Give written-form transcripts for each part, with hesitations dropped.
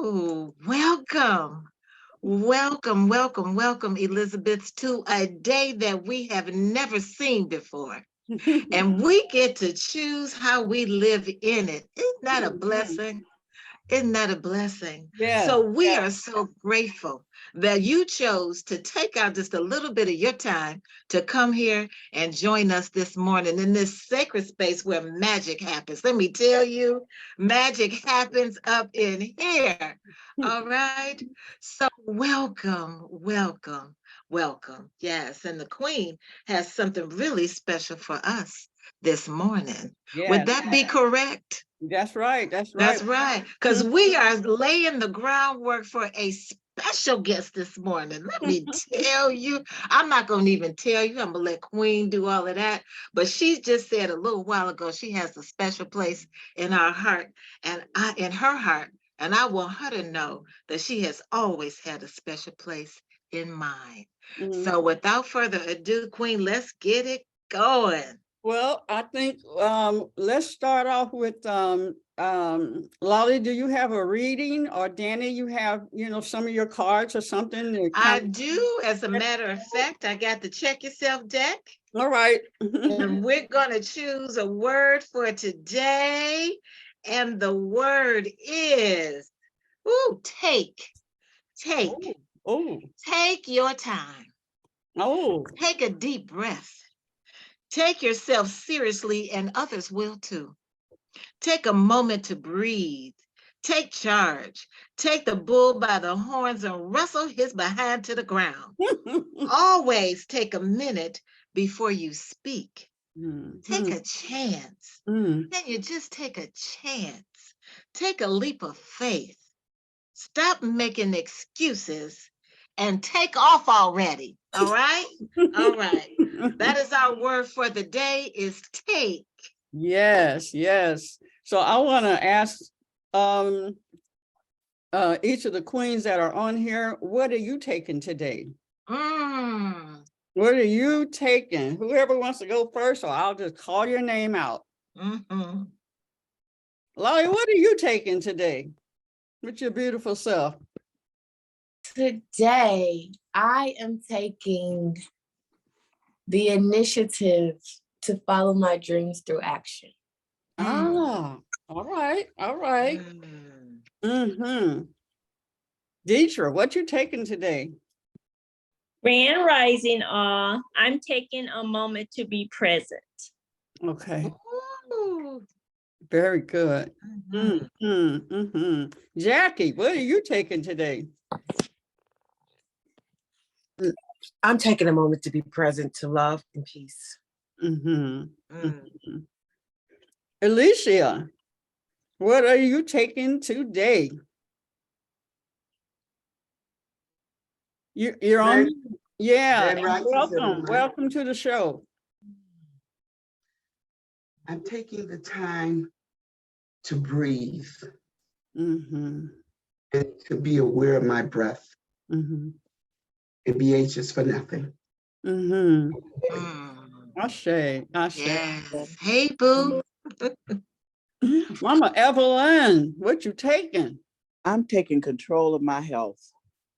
Ooh, welcome. Welcome, Elizabeth, to a day that we have never seen before. And we get to choose how we live in it. Isn't that a blessing? Isn't that a blessing? Yeah. So we are so grateful that you chose to take out just a little bit of your time to come here and join us this morning in this sacred space where magic happens. Let me tell you, magic happens up in here. All right. So welcome. Yes. And the Queen has something really special for us this morning. Would Yeah. that be correct? That's right. That's right. Because we are laying the groundwork for a special guest this morning. Let me tell you, I'm not going to even tell you. I'm going to let Queen do all of that. But she just said a little while ago, she has a special place in our heart and in her heart. And I want her to know that she has always had a special place in mine. Mhm. So without further ado, Queen, let's get it going. Well, I think let's start off with Lolly, do you have a reading, or Danny, you have, some of your cards or something to I do. As a matter of fact, I got the Check Yourself deck. All right. And we're going to choose a word for today. And the word is, take. Oh. Take your time. Oh. Take a deep breath. Take yourself seriously, and others will too. Take a moment to breathe. Take charge. Take the bull by the horns and wrestle his behind to the ground. Always take a minute before you speak. Take a chance. Can you just take a chance? Take a leap of faith. Stop making excuses and take off already. All right? All right. That is our word for the day is take. Yes. So I want to ask each of the queens that are on here, what are you taking today? What are you taking? Whoever wants to go first, or I'll just call your name out. Lolly, what are you taking today with your beautiful self? Today, I am taking the initiative to follow my dreams through action. Ah, all right. Deidre, what you taking today? Grand Rising, all. I'm taking a moment to be present. Okay. Ooh. Very good. Jackie, what are you taking today? I'm taking a moment to be present, to love and peace. Alicia, what are you taking today? You're on. Yeah, welcome to the show. I'm taking the time to breathe and to be aware of my breath and be anxious for nothing. Ashe. Yes. Hey, boo. Mama Evelyn, what you taking? I'm taking control of my health.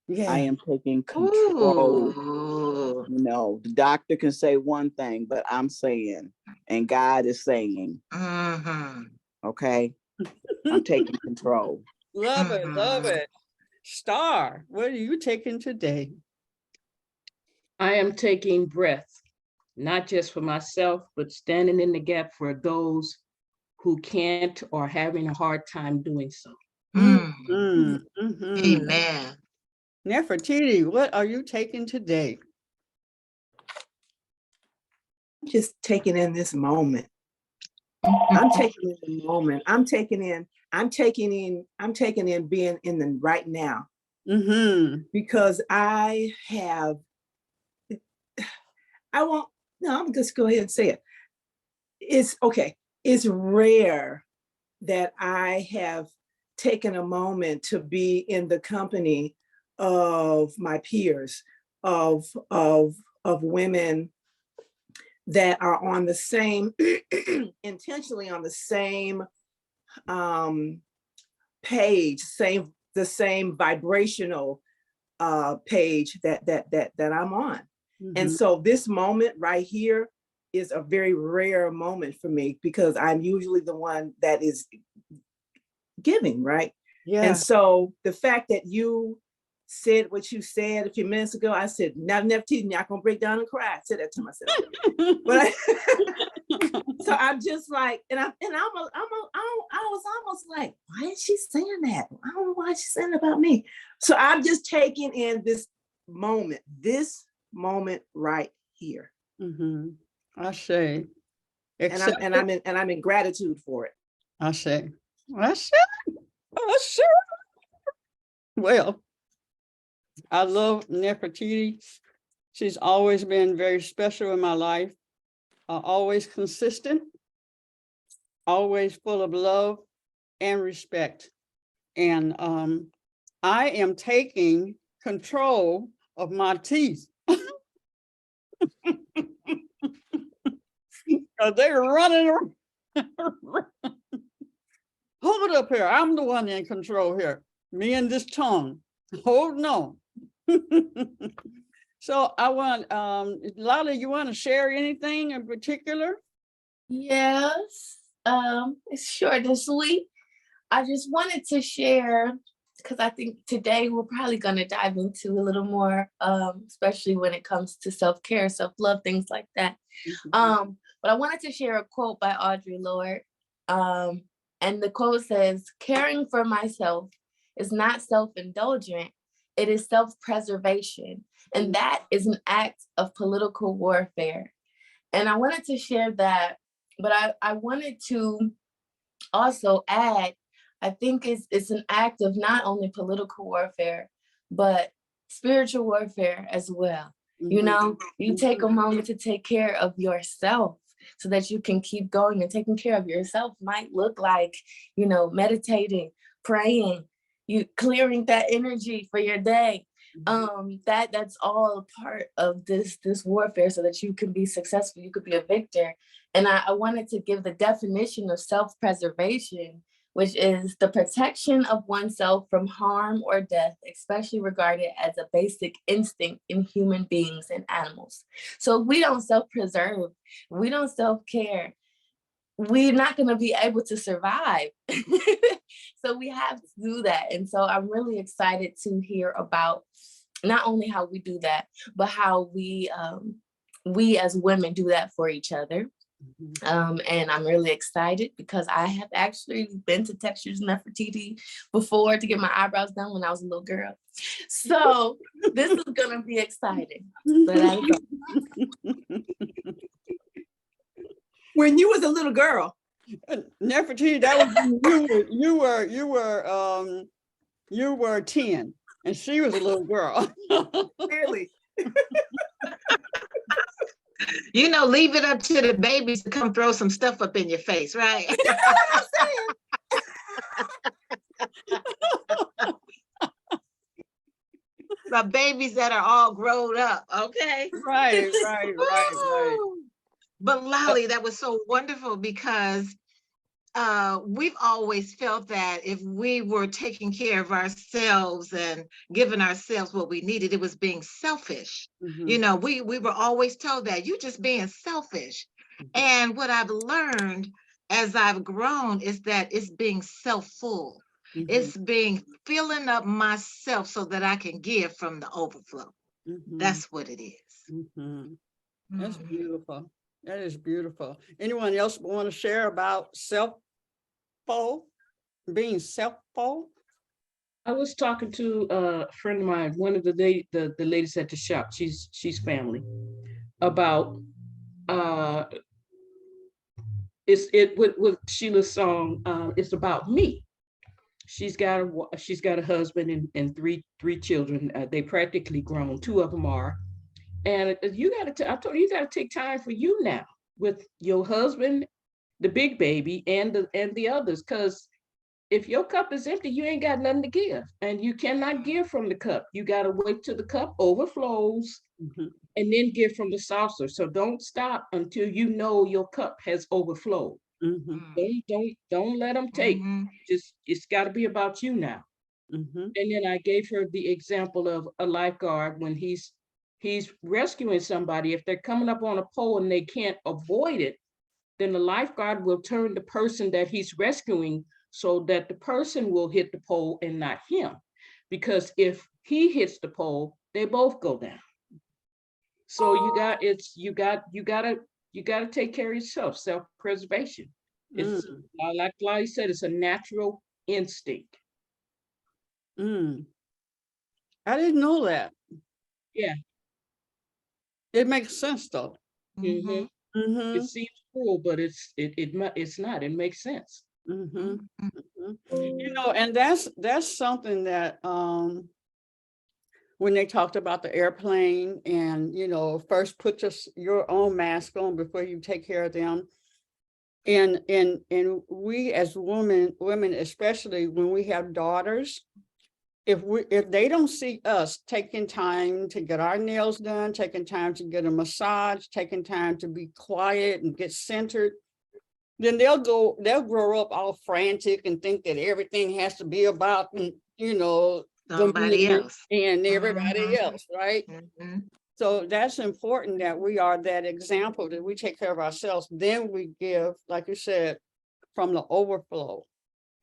Yeah. I am taking control. The doctor can say one thing, but I'm saying, and God is saying, okay, I'm taking control. Love it. Star, what are you taking today? I am taking breath, not just for myself, but standing in the gap for those who can't or having a hard time doing so. Amen. Nefertiti, what are you taking today? Just taking in this moment. I'm taking in the moment. I'm taking in being in the right now. Because I'm just go ahead and say it. It's okay. It's rare that I have taken a moment to be in the company of my peers, of women that are on the same, intentionally on the same page, same the same vibrational page that I'm on. And so this moment right here is a very rare moment for me, because I'm usually the one that is giving, right? Yeah. And so the fact that you said what you said a few minutes ago, I said, now Nefertiti, not gonna break down and cry. I said that to myself. But so I'm just like, I was almost like, why is she saying that? I don't know why she's saying it about me. So I'm just taking in this moment right here. I say, And I'm in gratitude for it. I say. Well, I love Nefertiti. She's always been very special in my life. Always consistent, always full of love and respect. And I am taking control of my teeth. They're running around. Hold up here. I'm the one in control here. Me and this tongue. Holding on. So I want, Lala, you want to share anything in particular? Yes, it's short and sweet. I just wanted to share, because I think today we're probably going to dive into a little more, especially when it comes to self-care, self-love, things like that. But I wanted to share a quote by Audre Lorde. And the quote says, "Caring for myself is not self-indulgent, it is self-preservation. And that is an act of political warfare." And I wanted to share that, but I wanted to also add, I think it's an act of not only political warfare, but spiritual warfare as well. You know, you take a moment to take care of yourself so that you can keep going. And taking care of yourself might look like, you know, meditating, praying, you clearing that energy for your day. That's all a part of this warfare so that you can be successful, you could be a victor. And I wanted to give the definition of self-preservation, which is the protection of oneself from harm or death, especially regarded as a basic instinct in human beings and animals. So if we don't self-preserve, we don't self-care, we're not going to be able to survive. So we have to do that. And so I'm really excited to hear about not only how we do that, but how we as women do that for each other. And I'm really excited because I have actually been to Textures Nefertiti before to get my eyebrows done when I was a little girl. So this is going to be exciting. But When you was a little girl, Nefertiti, that was you were 10 and she was a little girl. Clearly. You know, leave it up to the babies to come throw some stuff up in your face, right? You know what I'm saying? The babies that are all grown up, okay? Right. But Lolly, that was so wonderful because we've always felt that if we were taking care of ourselves and giving ourselves what we needed, it was being selfish. You know, we were always told that you're just being selfish. And what I've learned as I've grown is that it's being self-full. It's being filling up myself so that I can give from the overflow. That's what it is. That's beautiful. That is beautiful. Anyone else want to share about self-full, being self-full? I was talking to a friend of mine, one of the ladies at the shop. She's family, about with Sheila's song. It's about me. She's got a husband and three children. They practically grown. 2 of them are. And I told her, you got to take time for you now with your husband, the big baby, and the others. Because if your cup is empty, you ain't got nothing to give. And you cannot give from the cup. You got to wait till the cup overflows and then give from the saucer. So don't stop until you know your cup has overflowed. Don't let them take. Just, it's got to be about you now. Mhm. And then I gave her the example of a lifeguard when he's rescuing somebody. If they're coming up on a pole and they can't avoid it, then the lifeguard will turn the person that he's rescuing so that the person will hit the pole and not him. Because if he hits the pole, they both go down. So you gotta take care of yourself, self-preservation. It's like Lottie said, it's a natural instinct. I didn't know that. Yeah. It makes sense though. Mm-hmm. Mm-hmm. It seems cruel, but it's not. It makes sense. Mm-hmm. You know, and that's something that when they talked about the airplane and, you know, first put your own mask on before you take care of them. And we as women, especially when we have daughters, if they don't see us taking time to get our nails done, taking time to get a massage, taking time to be quiet and get centered, then they'll grow up all frantic and think that everything has to be about, you know, Somebody else. and everybody else, right? Mm-hmm. So that's important that we are that example, that we take care of ourselves. Then we give, like you said, from the overflow.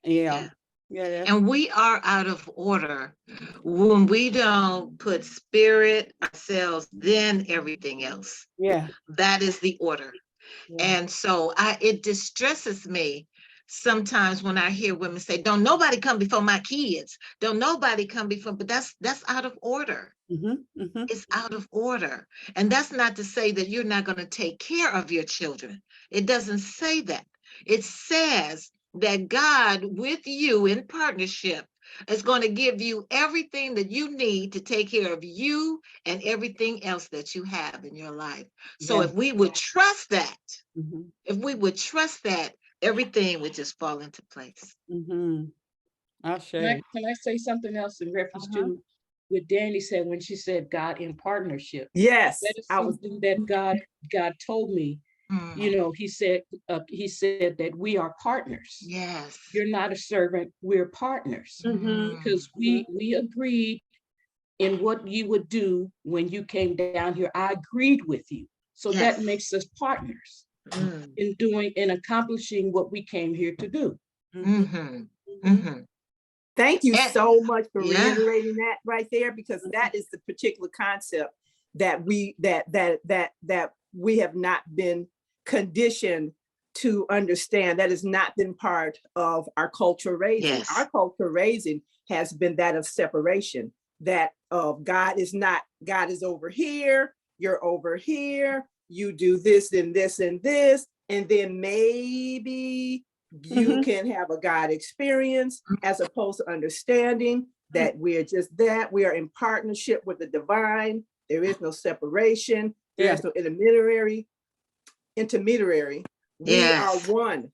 Yeah. And we are out of order when we don't put spirit, ourselves, then everything else. Yeah. That is the order. And so it distresses me sometimes when I hear women say, don't nobody come before my kids. Don't nobody come before, but that's out of order. It's out of order. And that's not to say that you're not going to take care of your children. It doesn't say that. It says that God with you in partnership is going to give you everything that you need to take care of you and everything else that you have in your life. So if we would trust that, everything would just fall into place. I'll say. Can I say something else in reference to what Danny said when she said God in partnership? Yes. That is something that God told me. You know, he said that we are partners. Yes. You're not a servant, we're partners. Because we agreed in what you would do when you came down here. I agreed with you. So that makes us partners in accomplishing what we came here to do. Thank you so much for reiterating that right there, because that is the particular concept that we have not been conditioned to understand. That has not been part of our culture raising. Our culture raising has been that of separation, that of God is over here, you're over here, you do this and this and this, and then maybe you can have a God experience, as opposed to understanding that we're just that. We are in partnership with the divine. There is no separation. There is no intermediary. We are one.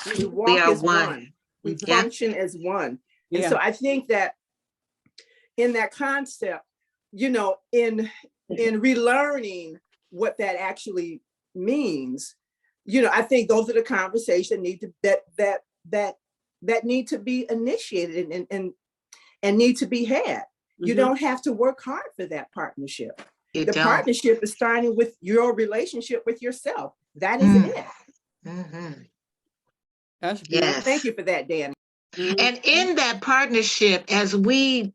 We walk as one. We function as one. And so I think that in that concept, you know, in relearning what that actually means, you know, I think those are the conversations that need to be initiated and need to be had. You don't have to work hard for that partnership. The partnership is starting with your relationship with yourself. That is it. That's beautiful. Thank you for that, Danny. And in that partnership, as we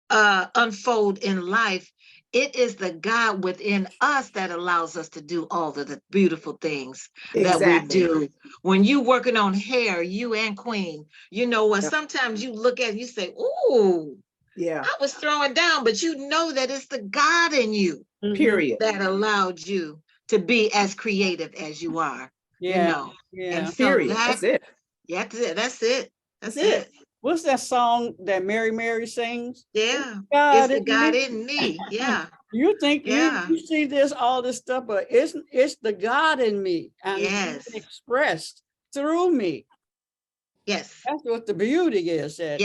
unfold in life, it is the God within us that allows us to do all of the beautiful things that we do. When you working on hair, you and Queen, you know what? Sometimes you look at it, you say, "Ooh, I was throwing down," but you know that it's the God in you, period, that allowed you to be as creative as you are. You know, and so period. That's it. Yeah, that's it. That's it. What's that song that Mary sings? Yeah, God it's the God in me. Yeah. You think you see all this stuff, but it's the God in me, and it's expressed through me. Yes. That's what the beauty is, that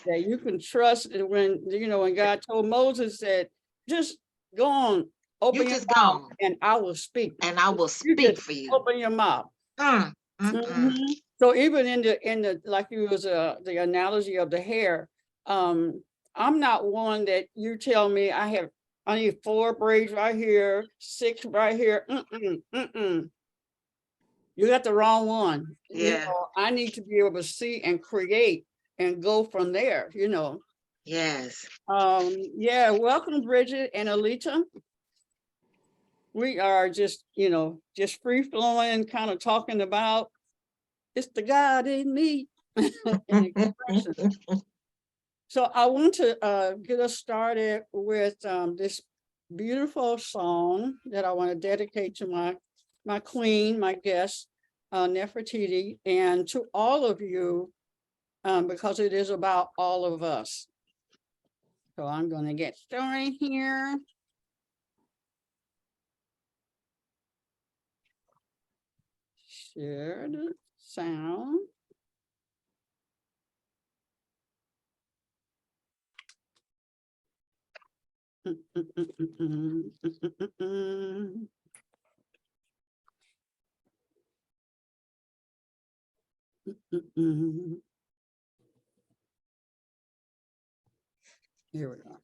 you can trust. And when God told Moses that, just go on, open your mouth, and I will speak. And I will speak for you. Open your mouth. So even in the like you was the analogy of the hair, I'm not one that you tell me I need 4 braids right here, 6 right here. You got the wrong one. You Yeah. know, I need to be able to see and create and go from there, you know. Yes. Yeah, welcome Bridget and Alita. We are just, you know, just free flowing, kind of talking about it's the God in me. And expression. So I want to get us started with this beautiful song that I want to dedicate to my queen, my guest, Nefertiti, and to all of you, because it is about all of us. So I'm going to get started here. Share the sound. Here we go.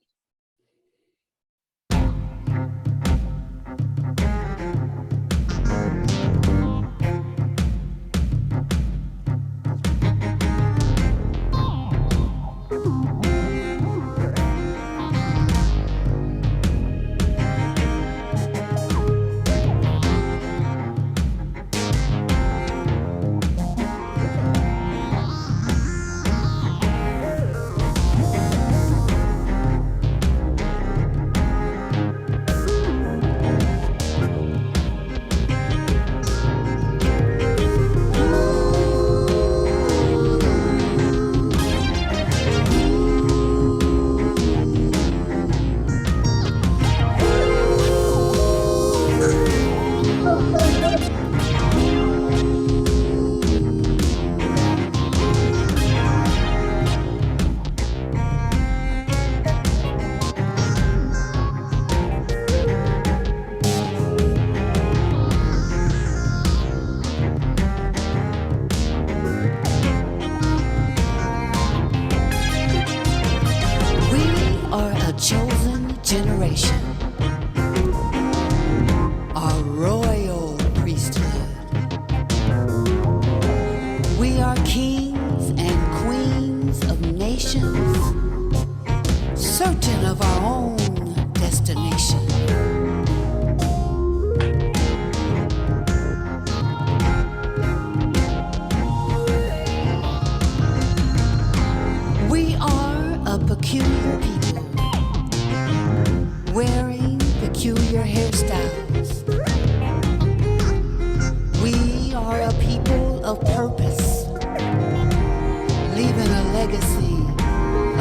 Chosen generation, a royal priesthood. We are kings and queens of nations, certain of our own destination. We are a peculiar people, wearing peculiar hairstyles. We are a people of purpose, leaving a legacy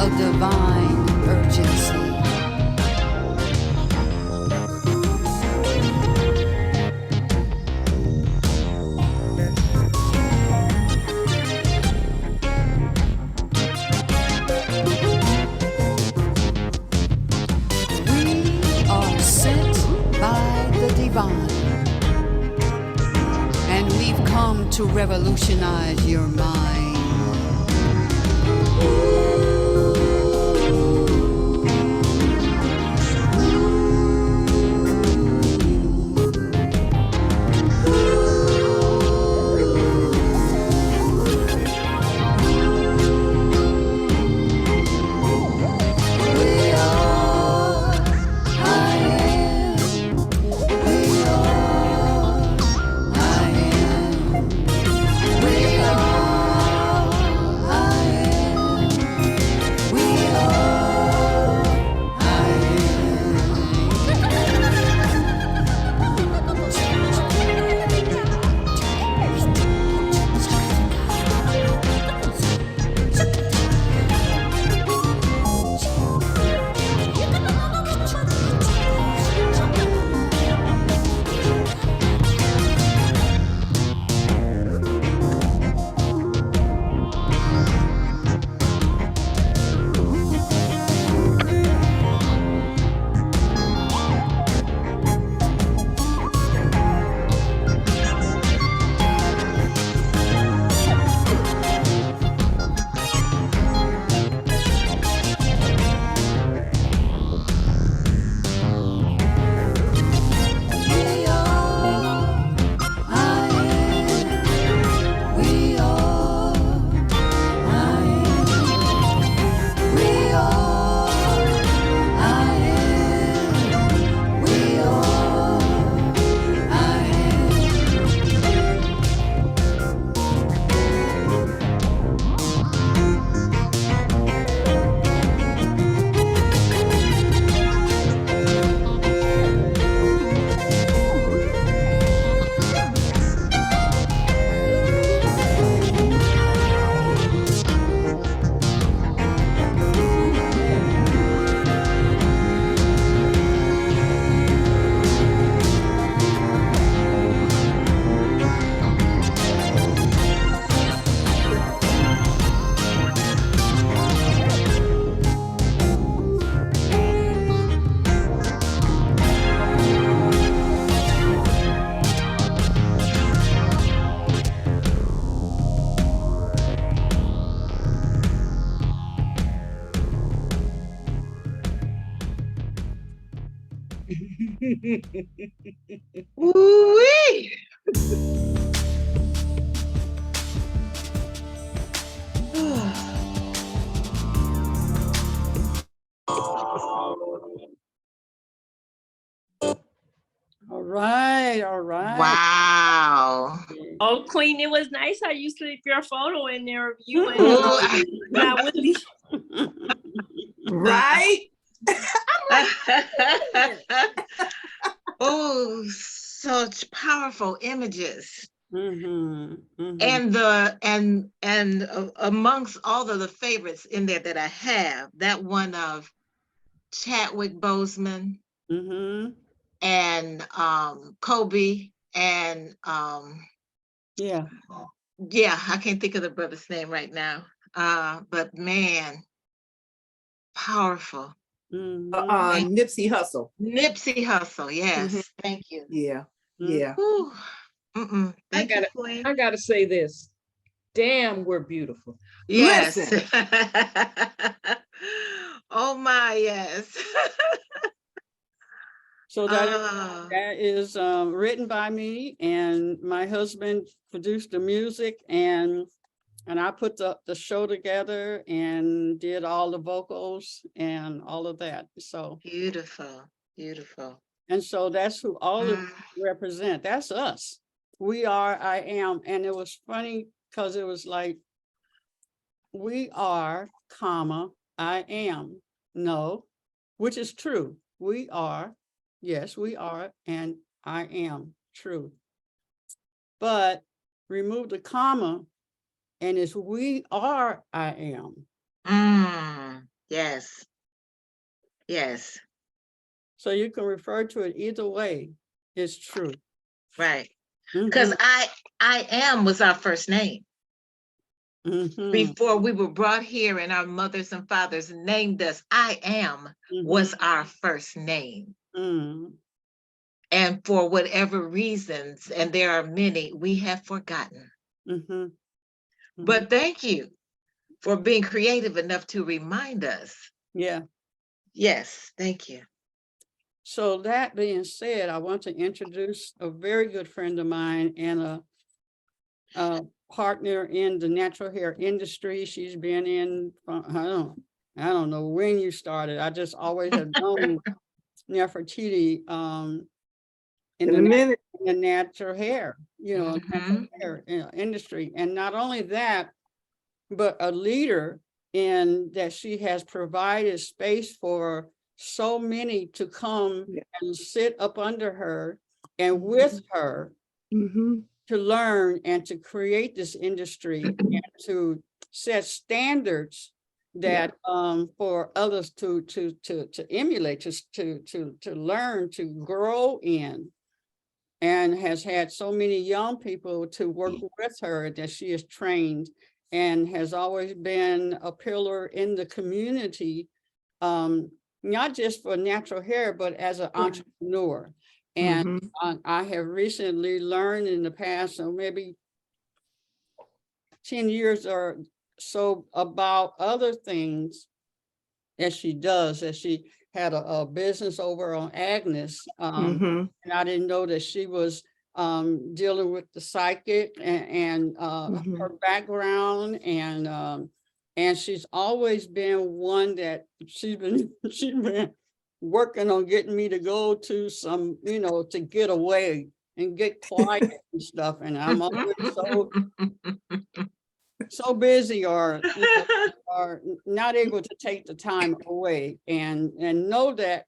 of divine urgency. And we've come to revolutionize your mind. Woo-wee. All right, all right. Wow. Oh, Queen, it was nice how you slipped your photo in there of you and Ooh. not Willie. Right? Oh, such powerful images. Mhm, mhm. And amongst all of the favorites in there that I have, that one of Chadwick Boseman Mhm. and Kobe and Yeah. yeah, I can't think of the brother's name right now. But man, powerful. Mhm. Nipsey Hussle. Nipsey Hussle, yes. Mhm. Thank you. Yeah, yeah. Whew. Thank you, Queen. I gotta say this. Damn, we're beautiful. Yes. Listen. Oh my, yes. So that Ah, is written by me, and my husband produced the music, and I put the show together and did all the vocals and all of that. So, beautiful, beautiful. and so that's who all of Mm, represent. That's us. We are, I am. And it was funny because it was like, we are, comma, I am. No, which is true. We are, yes, we are, and I am, true. But remove the comma, and it's we are, I am. yes, yes, So you can refer to it either way. It's true. right. Because Mhm, I am was our first name. mhm, Before we were brought here and our mothers and fathers named us, I am was our first name. mhm. And for whatever reasons, and there are many, we have forgotten. Mhm. But thank you for being creative enough to remind us. Yeah. Yes, thank you. So that being said, I want to introduce a very good friend of mine and a partner in the natural hair industry. She's been in, I don't know when you started. I just always have known Nefertiti in In a minute. the natural hair, natural Mhm. hair industry. And not only that, but a leader in that she has provided space for so many to come and sit up under her and with her Mhm. to learn and to create this industry and to set standards that for others to emulate, to learn, to grow in, and has had so many young people to work with her that she has trained, and has always been a pillar in the community, not just for natural hair, but as an entrepreneur. And Mhm. I have recently learned in the past, so maybe 10 years or so, about other things that she does, that she had a business over on Agnes. Mhm. And I didn't know that she was dealing with the psychic and Mhm. her background, and she's always been one that she's been working on getting me to go to some, to get away and get quiet and stuff. And I'm always so busy, or or not able to take the time away, and know that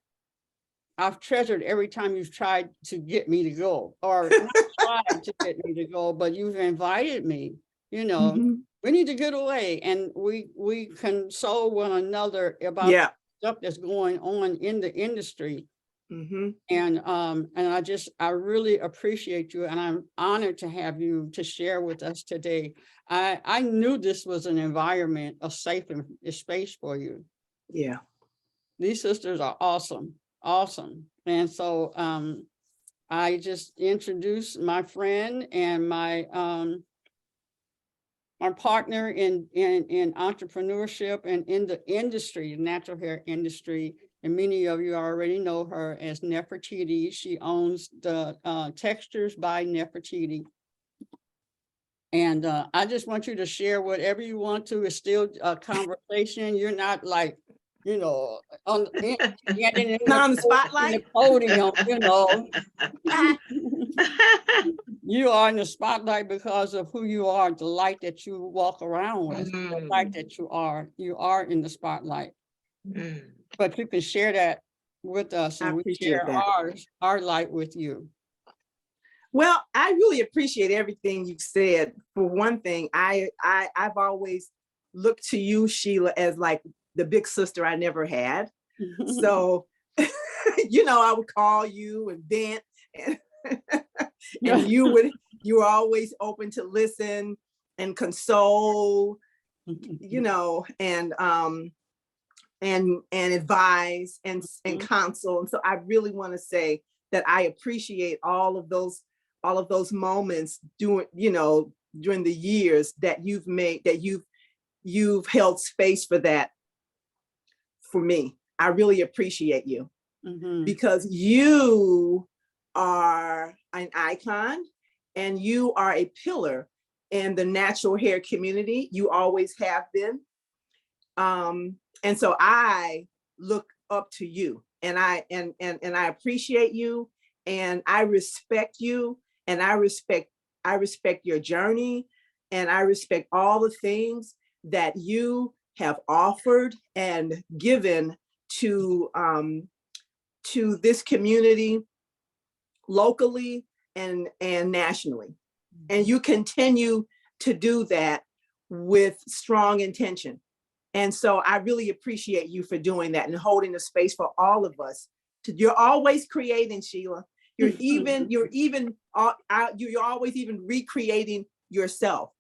I've treasured every time you've tried to get me to go, or not tried to get me to go, but you've invited me. Mhm. We need to get away, and we console one another about Yeah. stuff that's going on in the industry. Mhm. And I really appreciate you, and I'm honored to have you to share with us today. I knew this was an environment, a safe space for you. Yeah. These sisters are awesome, awesome. And so I just introduced my friend and my partner in entrepreneurship and in the industry, natural hair industry, And many of you already know her as Nefertiti. She owns the Textures by Nefertiti. And I just want you to share whatever you want to. It's still a conversation. You're not like, you know, on On the spotlight. the podium, you know. You are in the spotlight because of who you are, the light that you walk around with, the light that you are in the spotlight. But you can share that with us, and we share our light with you. Well, I really appreciate everything you've said. For one thing, I've always looked to you, Sheila, as like the big sister I never had. So, you know, I would call you and vent, and you were always open to listen and console, you know, and advise and counsel. And so I really want to say that I appreciate all of those moments during the years that you've made, that you've held space for that for me. I really appreciate you because you are an icon and you are a pillar in the natural hair community. You always have been. And so I look up to you, and I appreciate you, and I respect you, and I respect your journey, and I respect all the things that you have offered and given to this community locally and nationally. And you continue to do that with strong intention. And so I really appreciate you for doing that and holding the space for all of us. You're always creating, Sheila. You're always even recreating yourself.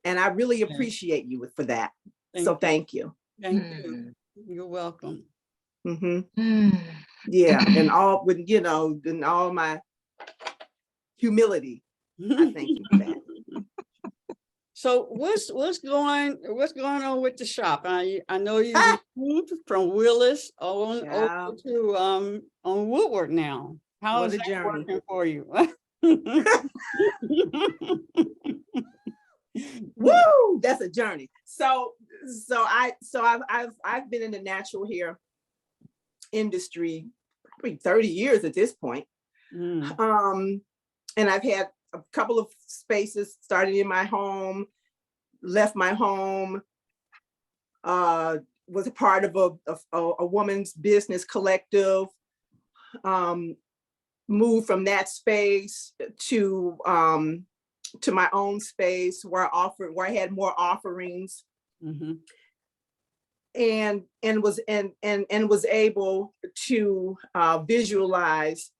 And I really appreciate you for that. Thank you. Thank you. You're welcome. Yeah, and all with, you know, and all my humility, I thank you for that. So what's going on with the shop? I know you moved from Willis on over to on Woodward now. How is that working for you? Woo, that's a journey. So I've been in the natural hair industry probably 30 years at this point. And I've had a couple of spaces, started in my home, left my home, was a part of a woman's business collective, moved from that space to my own space where I had more offerings, and was able to visualize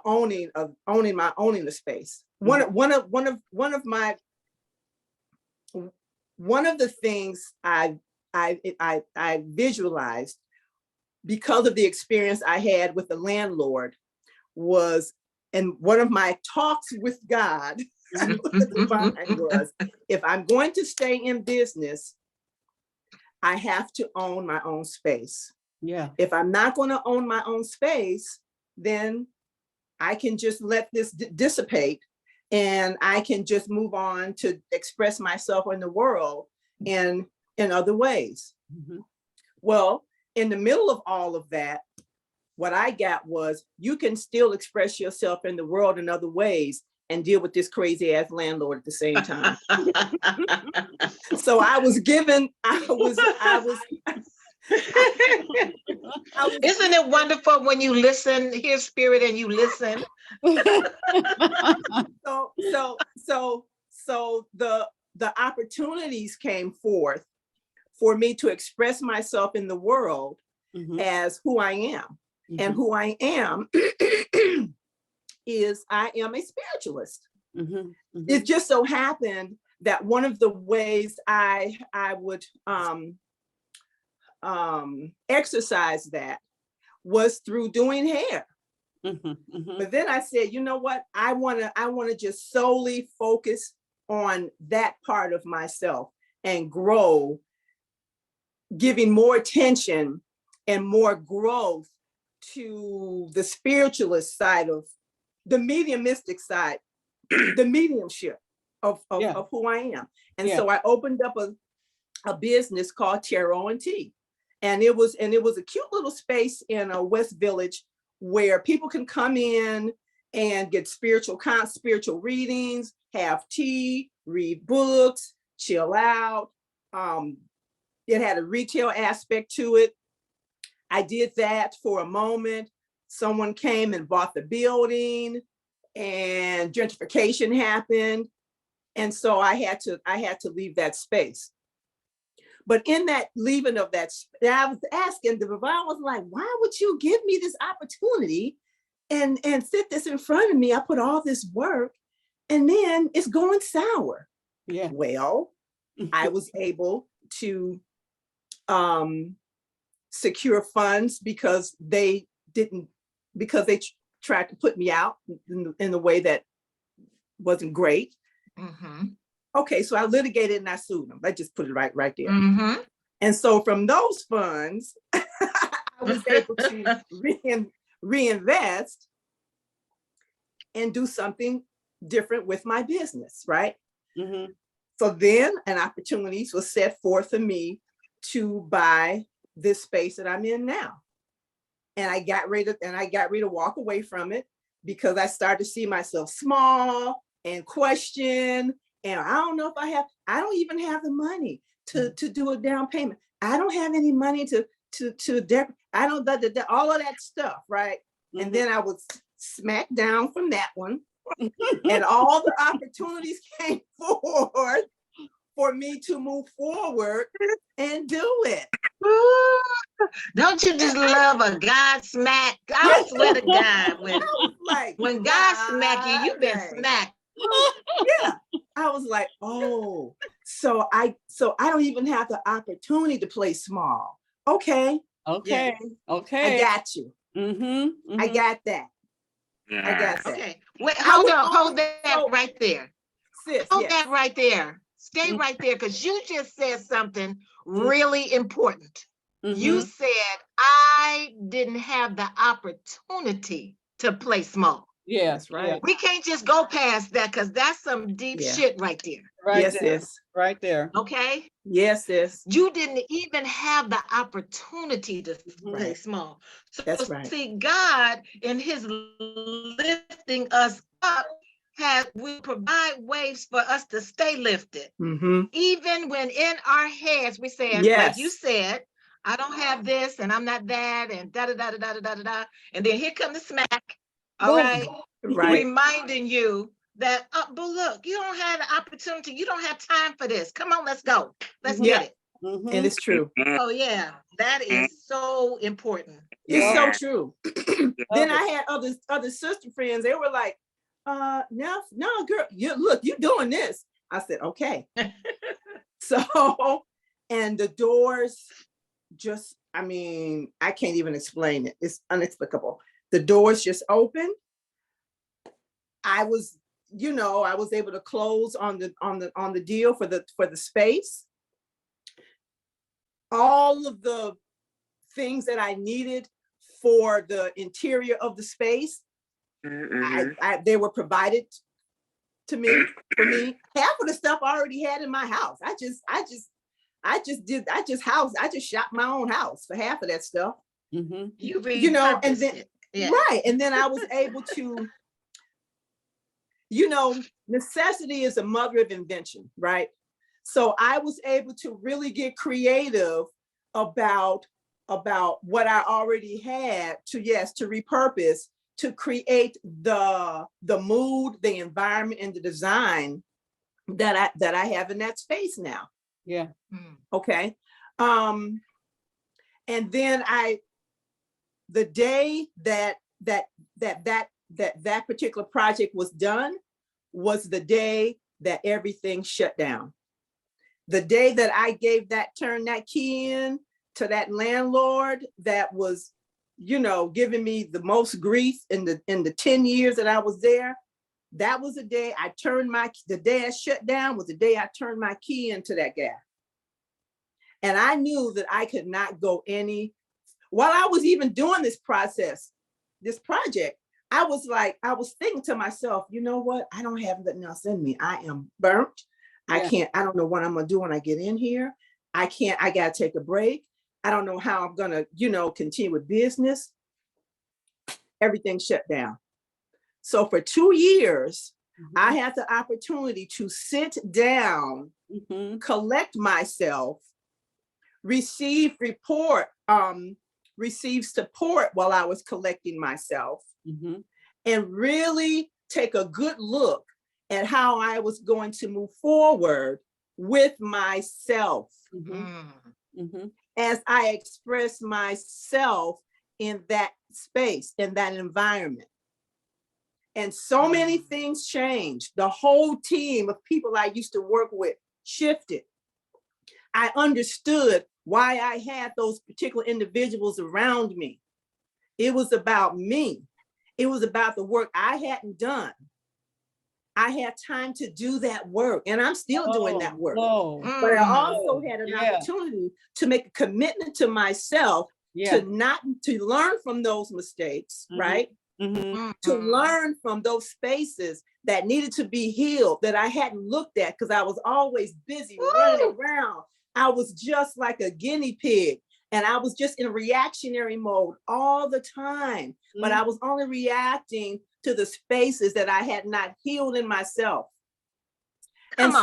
owning the space. One of the things I visualized because of the experience I had with the landlord was, and one of my talks with God was, if I'm going to stay in business, I have to own my own space. Yeah. If I'm not going to own my own space, then I can just let this dissipate, and I can just move on to express myself in the world in other ways. Well, in the middle of all of that, what I got was, you can still express yourself in the world in other ways and deal with this crazy ass landlord at the same time. So I was given, Isn't it wonderful when you listen, hear spirit and you listen? So the opportunities came forth for me to express myself in the world as who I am. And who I am is I am a spiritualist. It just so happened that one of the ways I would exercise that was through doing hair. But then I said, you know what? I want to just solely focus on that part of myself and grow, giving more attention and more growth to the spiritualist side of the mediumistic side, the mediumship of who I am. And so I opened up a business called Tarot and Tea. And it was a cute little space in a West Village where people can come in and get spiritual readings, have tea, read books, chill out. It had a retail aspect to it. I did that for a moment. Someone came and bought the building, and gentrification happened. And so I had to leave that space. But in that leaving of that, I was asking, the divine was like, why would you give me this opportunity and sit this in front of me? I put all this work and then it's going sour. Yeah. Well, I was able to secure funds because they tried to put me out in a way that wasn't great. Mm-hmm. Okay, so I litigated and I sued them. I just put it right there. Mm-hmm. And so from those funds, I was able to reinvest and do something different with my business, right? Mm-hmm. So then an opportunity was set forth for me to buy this space that I'm in now. And I got ready to walk away from it because I started to see myself small and question. And I don't know if I don't even have the money to do a down payment. I don't have any money I don't, all of that stuff, right? Mm-hmm. And then I was smacked down from that one. And all the opportunities came forward for me to move forward and do it. Ooh, don't you just love a God smack? I swear to God, when God smack you, you've been smacked. Yeah, I was like, oh, so I don't even have the opportunity to play small. Okay. Okay. Yeah. Okay. I got you. Mm-hmm. Mm-hmm. I got that. I got that. Okay. Wait, hold that right there. Sis, hold that right there. Stay right there, because you just said something really important. Mm-hmm. You said I didn't have the opportunity to play small. Yes, right. We can't just go past that, because that's some deep shit right there. Right. Yes, there. sis. Right there. Okay. Yes, sis. You didn't even have the opportunity to play small. So that's right. See, God in his lifting us up we provide ways for us to stay lifted. Mm-hmm. Even when in our heads we say, like you said, I don't have this and I'm not that and da da da da da da da da. And then here comes the smack. All right. Reminding you that, but look, you don't have the opportunity. You don't have time for this. Come on, let's go. Let's get it. Mm-hmm. And it's true. Oh yeah, that is so important. It's so true. Then I had other sister friends. They were like, no, girl, you're doing this. I said, okay. So, and the doors just, I can't even explain it. It's inexplicable. The doors just opened. I was able to close on the deal for the space. All of the things that I needed for the interior of the space, they were provided to me. For me, half of the stuff I already had in my house. I just shopped my own house for half of that stuff. Mm-hmm. And then and then I was able to, necessity is a mother of invention, right? So I was able to really get creative about what I already had to repurpose, to create the mood, the environment, and the design that I have in that space now. Yeah. Okay. And then the day that particular project was done was the day that everything shut down. The day that I turned that key in to that landlord that was, giving me the most grief in the 10 years that I was there. That was the day the day I shut down was the day I turned my key into that guy. And I knew that I could not go any while I was even doing this project, I was thinking to myself, you know what? I don't have nothing else in me. I am burnt. Yeah. I don't know what I'm gonna do when I get in here. I gotta take a break. I don't know how I'm gonna, continue with business. Everything shut down. So for 2 years, I had the opportunity to sit down, collect myself, receive support while I was collecting myself, and really take a good look at how I was going to move forward with myself as I express myself in that space, in that environment. And so many things changed. The whole team of people I used to work with shifted. I understood why I had those particular individuals around me. It was about me. It was about the work I hadn't done. I had time to do that work, and I'm still doing that work. But I also had an opportunity to make a commitment to myself to learn from those mistakes, right? To learn from those spaces that needed to be healed that I hadn't looked at because I was always busy running around. I was just like a guinea pig, and I was just in reactionary mode all the time. But I was only reacting to the spaces that I had not healed in myself. Because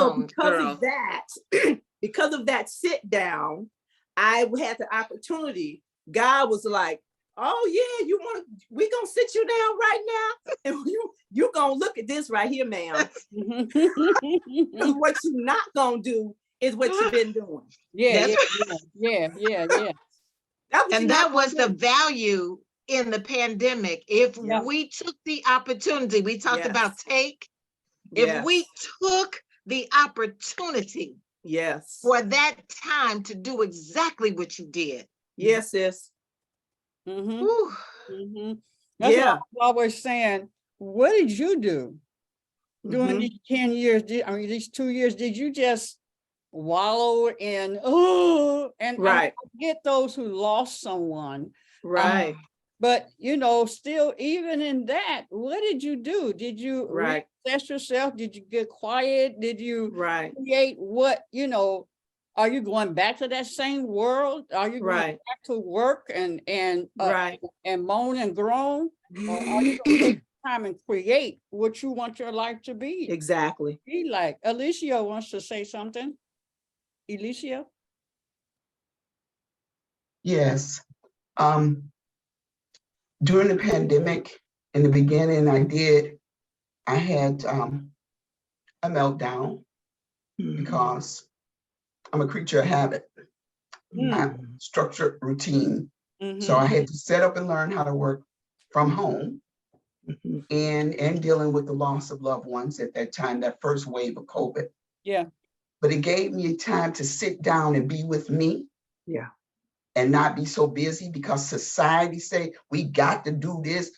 of that sit down, I had the opportunity. God was like, oh yeah, we gonna sit you down right now, and you gonna look at this right here, ma'am. And what you're not gonna do is what you've been doing. Yeah. That was the value in the pandemic. If we took the opportunity, we talked about if we took the opportunity for that time to do exactly what you did. Yes, sis. That's what I was always saying. What did you do during these 10 years? These 2 years, did you just wallow in, and I get those who lost someone. Right. But, still, even in that, what did you do? Did you reassess yourself? Did you get quiet? Did you create what, are you going back to that same world? Are you going back to work and moan and groan? Or are you going to take time and create what you want your life to be? Exactly. Be like. Alicia wants to say something. Alicia? Yes. During the pandemic, in the beginning, I had a meltdown because I'm a creature of habit. Structured routine. So I had to set up and learn how to work from home and dealing with the loss of loved ones at that time, that first wave of COVID. Yeah. But it gave me time to sit down and be with me. Yeah. And not be so busy because society say we got to do this,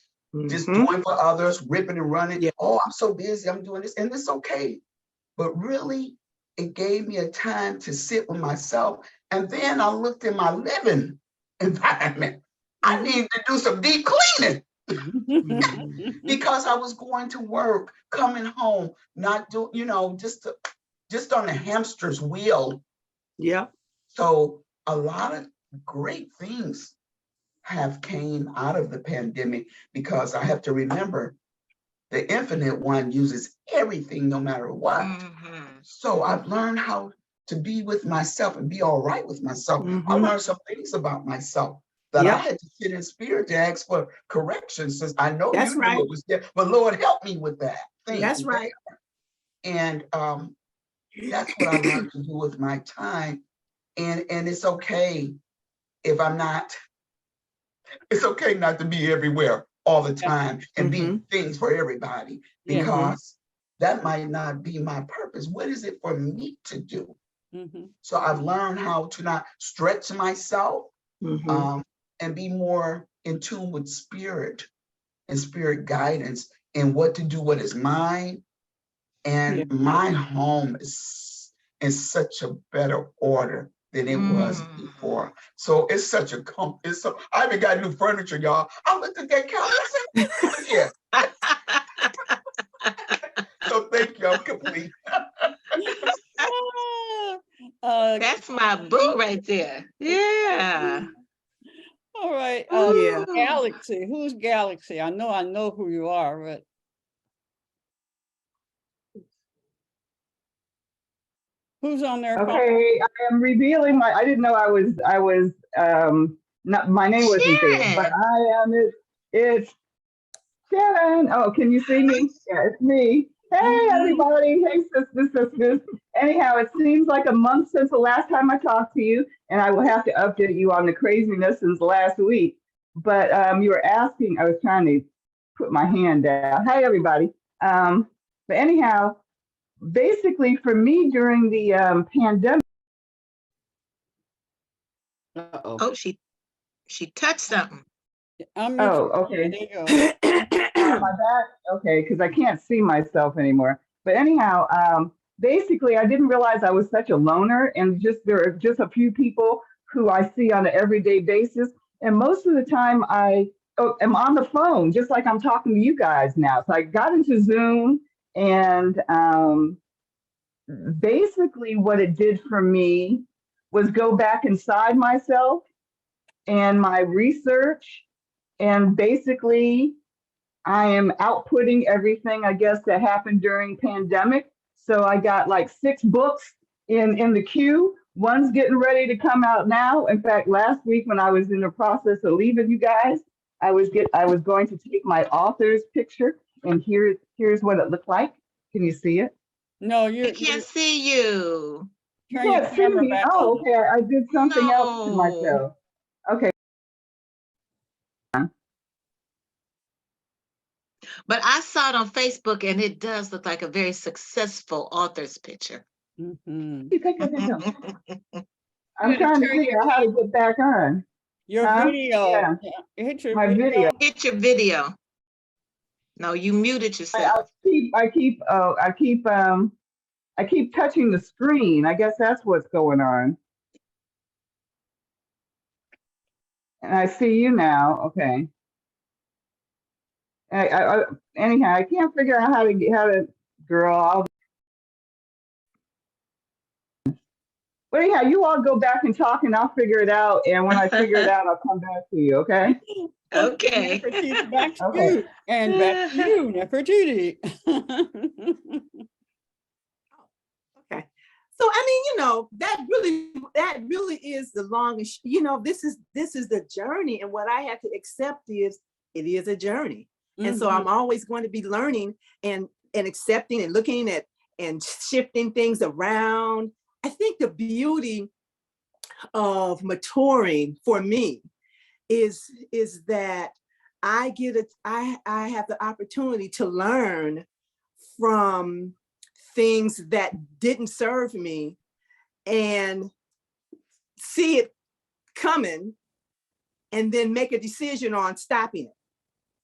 just doing for others, ripping and running. Yeah. Oh, I'm so busy, I'm doing this, and it's okay. But really, it gave me a time to sit with myself. And then I looked in my living environment. I needed to do some deep cleaning because I was going to work, coming home, not do, just on the hamster's wheel. Yeah. So a lot of great things have came out of the pandemic because I have to remember the infinite one uses everything no matter what. So I've learned how to be with myself and be all right with myself. I learned some things about myself that I had to sit in spirit to ask for correction, since I know you knew it was there, but Lord help me with that thing. That's right. And that's what I learned to do with my time. And it's okay if I'm not, it's okay not to be everywhere all the time and be things for everybody, because that might not be my purpose. What is it for me to do? So I've learned how to not stretch myself and be more in tune with spirit and spirit guidance and what to do, what is mine. And my home is in such a better order than it was before. So it's such a I even got new furniture, y'all. I looked at that couch. I said, yeah. So thank you. I'm complete. That's my boo right there. Yeah. All right. Yeah. Galaxy. Who's Galaxy? I know who you are, but who's on there? Okay, I am revealing I didn't know I was not, my name wasn't there, but I am it's Sharon. Oh, can you see me? Yeah, it's me. Hey everybody, hey sisters. Anyhow, it seems like a month since the last time I talked to you, and I will have to update you on the craziness since last week. But you were asking, I was trying to put my hand down. Hey everybody. But anyhow, basically for me during the pandemic. Oh, she touched something. Oh, okay. There you go. My back, okay, because I can't see myself anymore. But anyhow, basically, I didn't realize I was such a loner, and there are just a few people who I see on an everyday basis, and most of the time I am on the phone, just like I'm talking to you guys now. So I got into Zoom, and basically what it did for me was go back inside myself and my research, and basically I am outputting everything, I guess, that happened during pandemic. So I got like 6 books in the queue. One's getting ready to come out now. In fact, last week when I was in the process of leaving you guys, I was going to take my author's picture, and here's what it looked like. Can you see it? No, I can't see you. You can't see me. Oh, okay. I did something else to myself. Okay. But I saw it on Facebook, and it does look like a very successful author's picture. I'm trying to figure out how to get back on. Your video. Yeah. Hit your My video. Hit your video. No, you muted yourself. I keep touching the screen. I guess that's what's going on. And I see you now. Okay. Anyhow, I can't figure out how to, girl. But anyhow, you all go back and talk, and I'll figure it out. And when I figure it out, I'll come back to you. Okay. Okay. Back to you. And back to you, Nefertiti. Okay. So I mean, you know, that really is the longest, you know, this is the journey. And what I have to accept is it is a journey. And so I'm always going to be learning and accepting and looking at and shifting things around. I think the beauty of maturing for me is that I have the opportunity to learn from things that didn't serve me and see it coming and then make a decision on stopping it.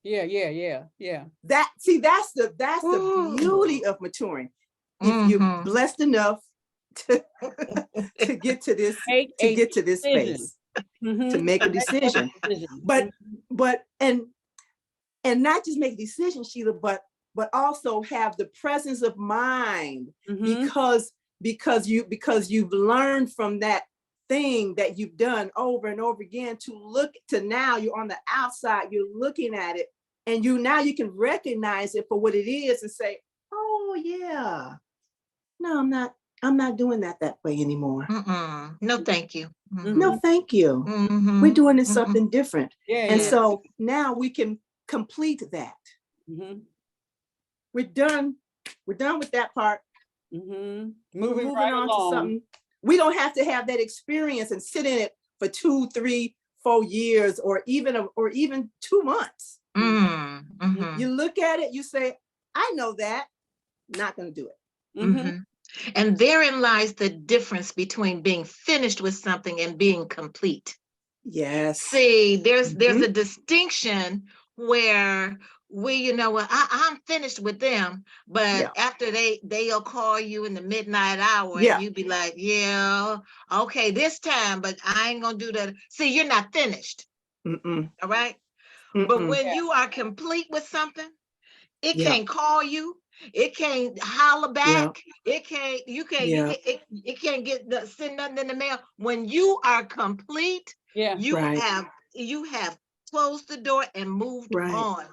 Yeah. That's the beauty of maturing. If you're blessed enough to get to this space, to make a decision, but and not just make a decision, Sheila, but also have the presence of mind, because you've learned from that thing that you've done over and over again to now you're on the outside, you're looking at it, and now you can recognize it for what it is and say, oh yeah, no, I'm not doing that way anymore. No, thank you. No, thank you. We're doing something different. And yes. so now we can complete that. We're done with that part. Moving right on to something. We don't have to have that experience and sit in it for 2, 3, 4 years, or even 2 months. You look at it, you say, I know that, not going to do it. And therein lies the difference between being finished with something and being complete. Yes. See, there's a distinction where you know what, I'm finished with them, but Yeah. after they'll call you in the midnight hour Yeah. and you be like, yeah, okay, this time, but I ain't gonna do that. See, you're not finished. Mm-mm. All right. But Mm-mm. when you are complete with something, it Yeah. can't call you, it can't holler Yeah. back, it can't, you Yeah. can't send nothing in the mail. When you are complete, Yeah. you Right. have closed the door and moved Right. on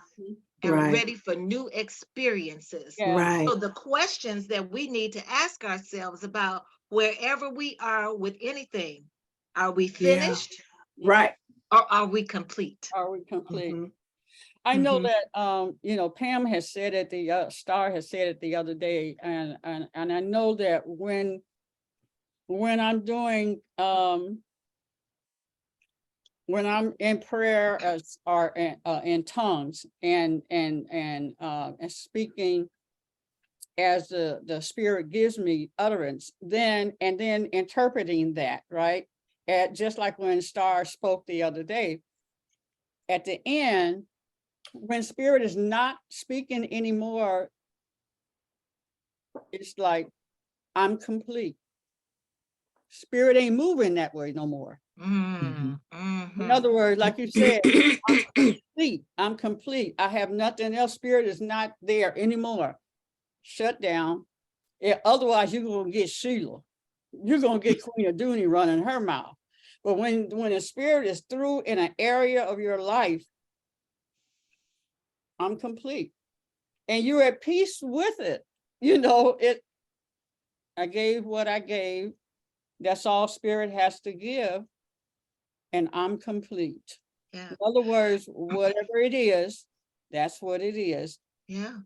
and Right. ready for new experiences. Yeah. Right. So the questions that we need to ask ourselves about wherever we are with anything, are we Yeah. finished Right. or are we complete? Are we complete? Mhm. I know Mhm. that you know, Pam has said it, the Star has said it the other day, and I know that when I'm doing when I'm in prayer or in tongues and speaking as the Spirit gives me utterance, then interpreting that, right? Just like when Star spoke the other day, at the end, when Spirit is not speaking anymore, it's like, I'm complete. Spirit ain't moving that way no more. Mhm. In other words, like you said, I'm complete. I have nothing else. Spirit is not there anymore. Shut down. Otherwise, you're gonna get Sheila. You're gonna get Queen Aduni running her mouth. But when the Spirit is through in an area of your life, I'm complete. And you're at peace with it. You know, I gave what I gave. That's all Spirit has to give. And I'm complete. Yeah. In other words, whatever it is, that's what it is. Yeah.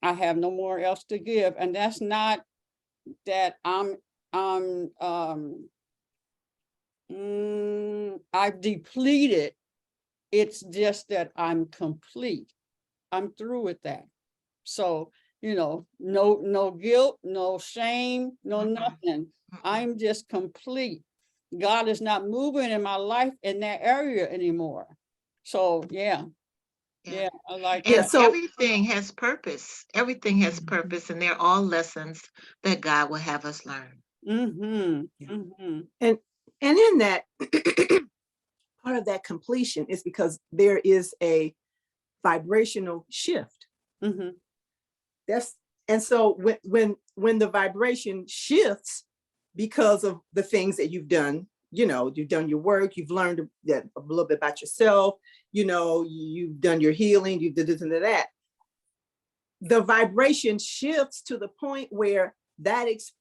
I have no more else to give. And that's not that I've depleted. It's just that I'm complete. I'm through with that. So, you know, no guilt, no shame, no nothing. I'm just complete. God is not moving in my life in that area anymore. So yeah, I like And that. So everything has purpose. Everything has purpose, and they're all lessons that God will have us learn. and in that part of that completion is because there is a vibrational shift. And so when the vibration shifts because of the things that you've done, you know, you've done your work, you've learned a little bit about yourself, you know, you've done your healing, you did this and that. The vibration shifts to the point where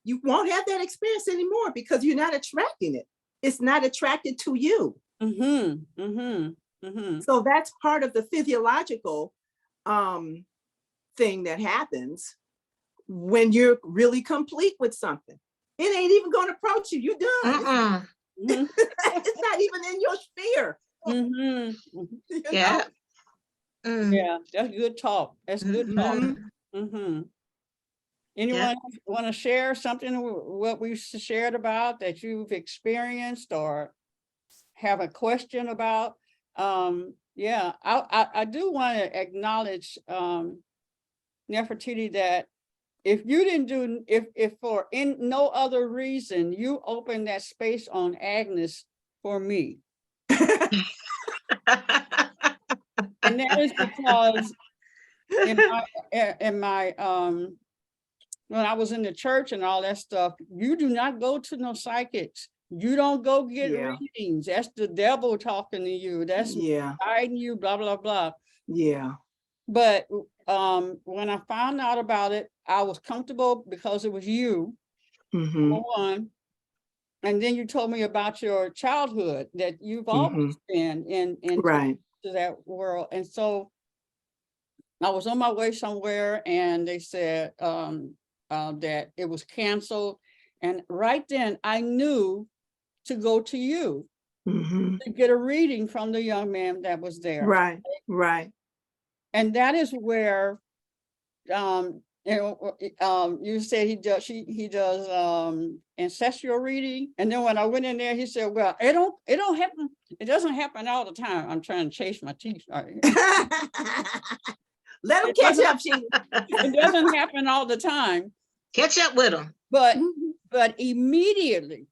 you won't have that experience anymore because you're not attracting it. It's not attracted to you. So that's part of the physiological thing that happens when you're really complete with something. It ain't even going to approach you. You're done. It's not even in your sphere. Yeah. Yeah, that's good talk. That's good talk. Anyone want to share something what we shared about that you've experienced or have a question about? Yeah, I do want to acknowledge Nefertiti that if you didn't do, if for no other reason, you opened that space on Agnes for me. And that is because in my when I was in the church and all that stuff, you do not go to no psychics. You don't go get readings. That's the devil talking to you. That's guiding you, blah, blah, blah. Yeah. But when I found out about it, I was comfortable because it was you, number one. And then you told me about your childhood, that you've always been in to that world. And so I was on my way somewhere and they said that it was canceled. And right then I knew to go to you to get a reading from the young man that was there. Right. And that is where And you said he does ancestral reading, and then when I went in there, he said, "Well, it don't happen. It doesn't happen all the time." I'm trying to chase my teeth. Right. Let them It catch doesn't- up, Sheila. It doesn't happen all the time, Catch up with them. but immediately,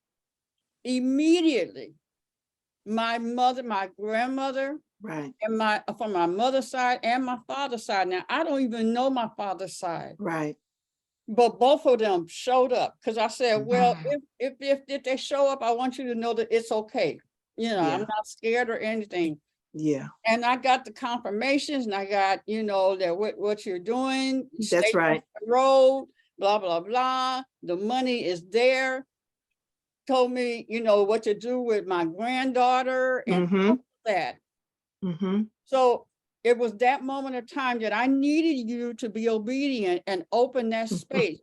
my grandmother, Right, and from my mother's side and my father's side. Now I don't even know my father's side. right. But both of them showed up because I said, well, Mhm. if they show up, I want you to know that it's okay. You know, Yeah. I'm not scared or anything. Yeah, And I got the confirmations, and I got, that what you're doing, that's stay right. on the road, blah, blah, blah. The money is there. Told me, what to do with my granddaughter and Mm-hmm. all that. Mm-hmm. So it was that moment of time that I needed you to be obedient and open that space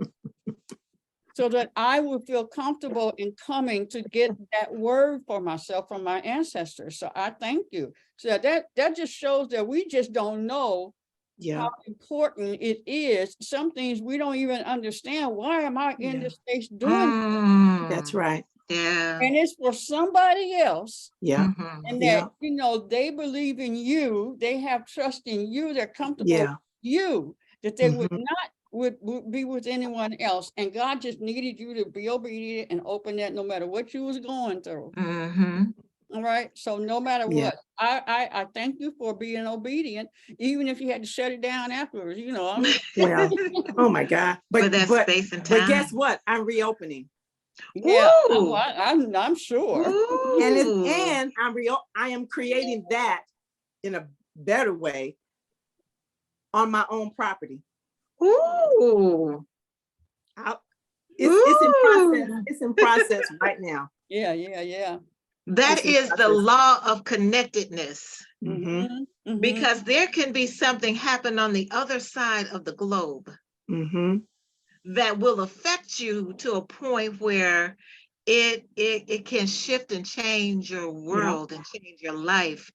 so that I would feel comfortable in coming to get that word for myself from my ancestors. So I thank you. So that just shows that we just don't know Yeah. how important it is. Some things we don't even understand. Why am I in Yeah. this space doing? That's right. Yeah. And it's for somebody else. Yeah. Mhm. And Yeah. that, they believe in you, they have trust in you, they're comfortable Yeah. with you, that they would Mhm. not would be with anyone else. And God just needed you to be obedient and open that no matter what you was going through. Mhm. All right. So no matter Yeah. what, I thank you for being obedient, even if you had to shut it down afterwards, I'm Well, oh my God. For that space and but time. guess what? I'm reopening. yeah, Ooh. I'm sure. And I am creating that in a better way on my own property. Ooh. It's in process. Ooh. It's in process right now. Yeah. That It's in is the process. law of connectedness, Mhm. because there can be something happen on the other side of the globe Mhm. that will affect you to a point where it can shift and change your world and change your life.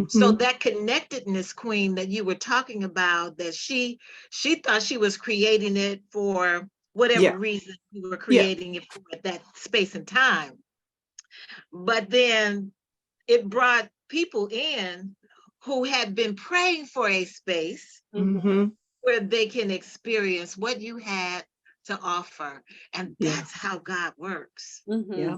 So Mhm. that connectedness, Queen, that you were talking about, that she thought she was creating it for whatever Yeah. reason you were Yeah. creating it for at that space and time. But then it brought people in who had been praying for a space Mhm. where they can experience what you had to offer. And Yeah. that's how God works. Yeah.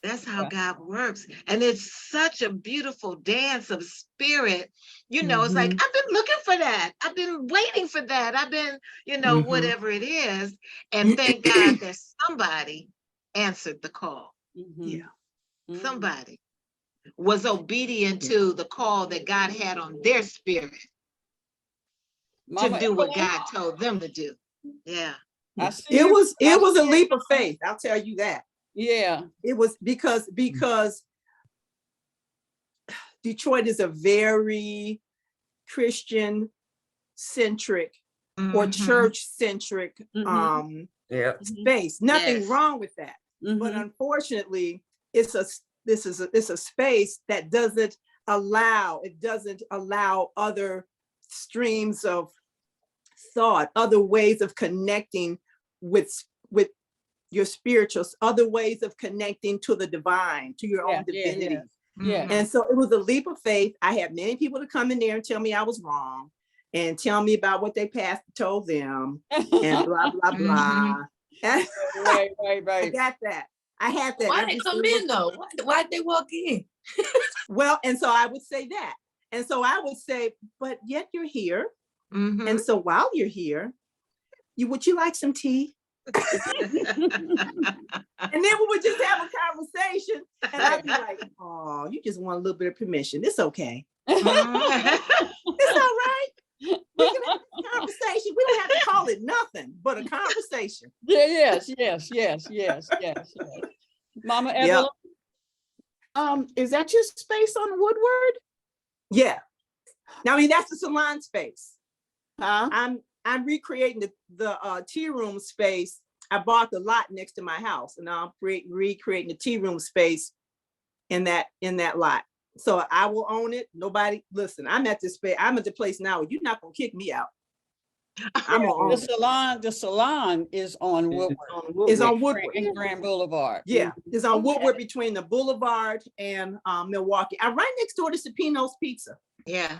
That's how Yeah. God works. And it's such a beautiful dance of spirit. It's like, Mhm. I've been looking for that. I've been waiting for that. I've been, Mhm. whatever it is. And thank God that somebody answered the call. Yeah. Somebody was obedient to the call that God had on their spirit Mama to do what Evelyn, God told them to do. Yeah. I see It you. was I a see leap of faith. I'll tell you that. Yeah. It was because Detroit is a very Christian centric or Mhm. church centric Yeah. space. Nothing Yes. wrong with that. But Mhm. unfortunately, it's a space that doesn't allow other streams of thought, other ways of connecting with your spirituals, other ways of connecting to the divine, to your own divinity. Yeah. And so it was a leap of faith. I had many people to come in there and tell me I was wrong and tell me about what they pastor told them and blah, blah, blah. Right. I got that. I had that. Why every they come single in though? Why'd they walk in? Well, and so I would say that. And so I would say, but yet you're here. Mhm. And so while you're here, would you like some tea? And then we would just have a conversation. And I'd be like, oh, you just want a little bit of permission. It's okay. It's all right. We can have a conversation. We don't have to call it nothing but a conversation. Yes. Mama Evelyn. Is that your space on Woodward? Yeah. Now, I mean, that's the salon space. Huh? I'm recreating the tea room space. I bought the lot next to my house, and I'm recreating the tea room space in that lot. So I will own it. Nobody, listen, I'm at this space. I'm at the place now where you're not gonna kick me out. I'm gonna own it. The salon is on Woodward. It's on Woodward. And Grand Boulevard. Yeah, it's on Okay. Woodward between the Boulevard and Milwaukee. I'm right next door to Sapino's Pizza. Yeah.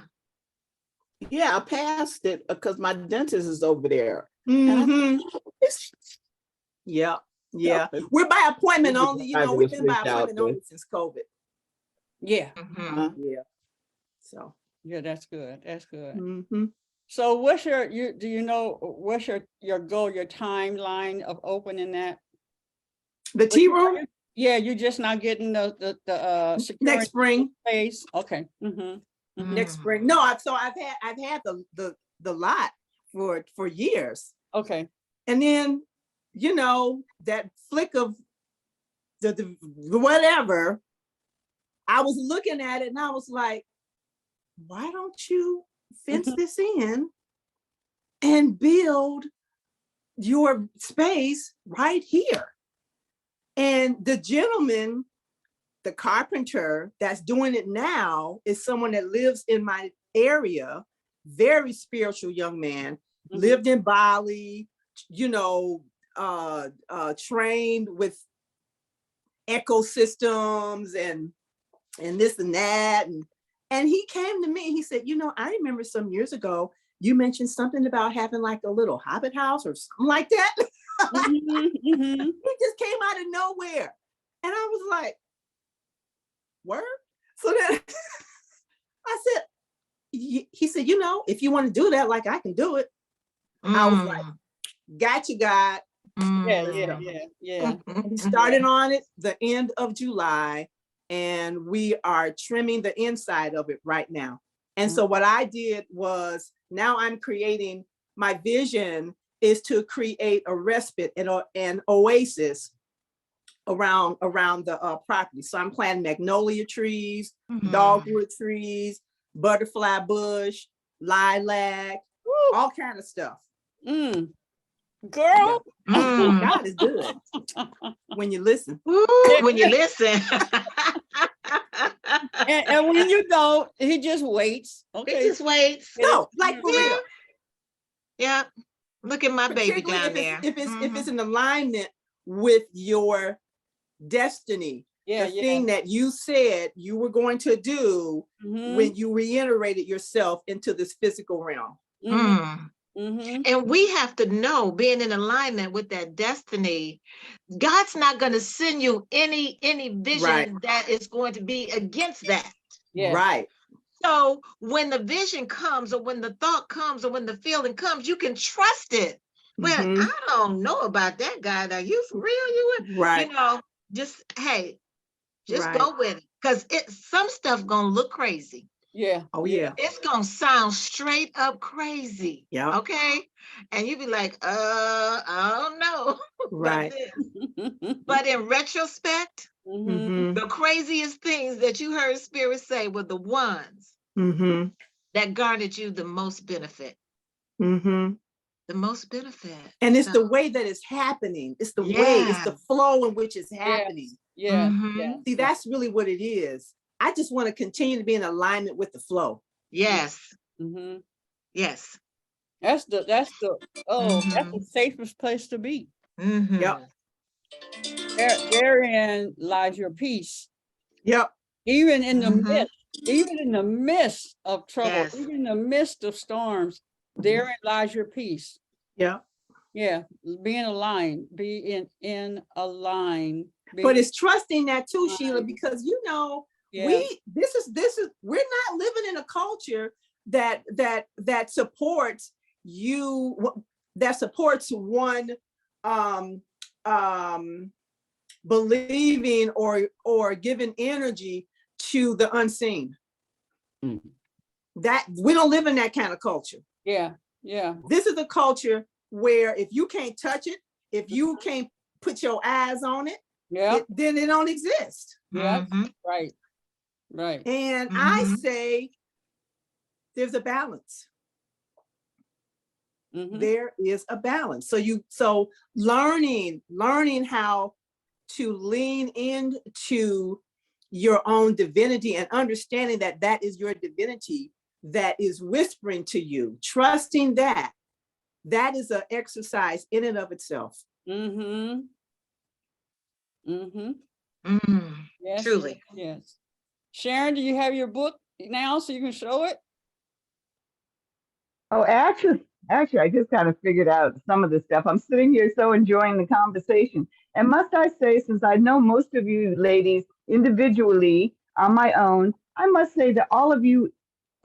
Yeah, I passed it because my dentist is over there. Mhm. It's- Yeah, yeah. Yeah. We're by appointment We could only. You drive know, it we've to been by switch out appointment the- only since COVID. Yeah, Mhm. Yeah. So. yeah, that's good. That's good. Mhm. So what's do you know, what's your goal, your timeline of opening that? The tea room Yeah, you're just not getting the security next spring. space. Okay. Mm-hmm. Next spring. No, I've had the lot for years. Okay. And then, you know, that flick of the whatever, I was looking at it and I was like, why don't you fence this in and build your space right here? And the gentleman, the carpenter that's doing it now is someone that lives in my area, very spiritual young man, lived in Bali, you know, trained with ecosystems and this and that. And he came to me, he said, you know, I remember some years ago, you mentioned something about having like a little hobbit house or something like that. It just came out of nowhere. And I was like, word? So then I said, he said, you know, if you want to do that, like I can do it. I was like, got you, God. Yeah. We started on it the end of July, and we are trimming the inside of it right now. And so what I did was, now I'm creating, my vision is to create a respite and an oasis around the property. So I'm planting magnolia trees, dogwood trees, butterfly bush, lilac, all kind of stuff. Girl, God is good when you listen. When you listen. and when you don't, he just waits. Okay. He just waits. No, like for real. Yeah. Look at my baby Particularly down there. if it's in alignment with your destiny, the thing that you said you were going to do when you reiterated yourself into this physical realm. And we have to know, being in alignment with that destiny, God's not going to send you any vision that is going to be against that. Right. So when the vision comes, or when the thought comes, or when the feeling comes, you can trust it. Well, I don't know about that, God. Are you for real? You know, just, hey, just go with it. Because some stuff gonna look crazy. Yeah. Oh yeah. It's gonna sound straight up crazy. Yeah. Okay. And you be like, I don't know. Right. But in retrospect, the craziest things that you heard Spirit say were the ones that garnered you the most benefit. The most benefit. And it's the way that it's happening. It's the way, it's the flow in which it's happening. See, that's really what it is. I just want to continue to be in alignment with the flow. Yes. Yes. That's the safest place to be. Yep. Therein lies your peace. Yep. Even in the midst of trouble, even in the midst of storms, therein lies your peace. Yeah. Yeah. Being aligned, in align. But it's trusting that too, Sheila, because you know, we're not living in a culture that supports you, that supports one believing or giving energy to the unseen. That we don't live in that kind of culture. Yeah. This is a culture where if you can't touch it, if you can't put your eyes on it, then it don't exist. Yeah. Right. And I say there's a balance. There is a balance. So learning how to lean into your own divinity and understanding that is your divinity that is whispering to you, trusting that that is an exercise in and of itself. Mm-hmm. Mm-hmm. Yes, Truly. yes. Sharon, do you have your book now so you can show it? Oh, actually, I just kind of figured out some of the stuff. I'm sitting here so enjoying the conversation. And must I say, since I know most of you ladies individually on my own, I must say that all of you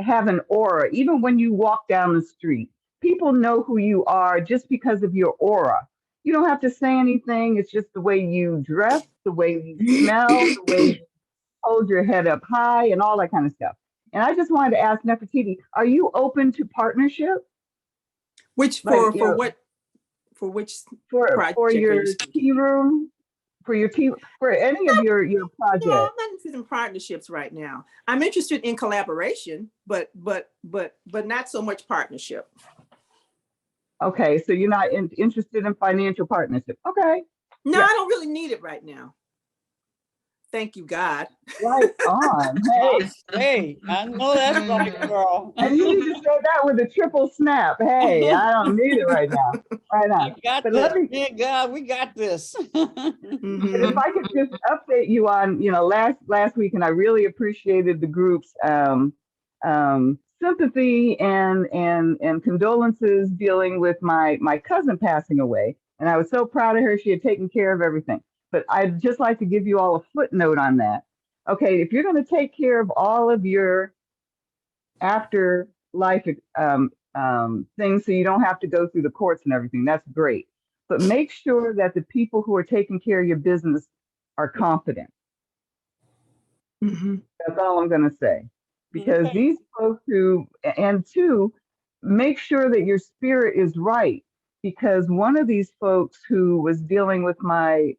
have an aura. Even when you walk down the street, people know who you are just because of your aura. You don't have to say anything. It's just the way you dress, the way you smell, the way you hold your head up high, and all that kind of stuff. And I just wanted to ask Nefertiti, are you open to partnership? Which Like, you know, what for which for project are your you speaking? tea room, for your tea, for any of your No, projects? I'm not interested in partnerships right now. I'm interested in collaboration, but not so much partnership. Okay, so you're not interested in financial partnership. Okay. No, Yeah. I don't really need it right now. Thank you, God. Right on. Hey, Hey, I know that's right, girl. and you need to say that with a triple snap. Hey, I don't need it right now. Right I on. got But this. let me, Thank God we got this. but if I could just update you on, last week, and I really appreciated the group's sympathy and condolences dealing with my cousin passing away. And I was so proud of her. She had taken care of everything. But I'd just like to give you all a footnote on that. Okay, if you're going to take care of all of your afterlife things so you don't have to go through the courts and everything, that's great. But make sure that the people who are taking care of your business are competent. That's all I'm going to say. Because Okay. these folks and two, make sure that your spirit is right. Because one of these folks who was dealing with my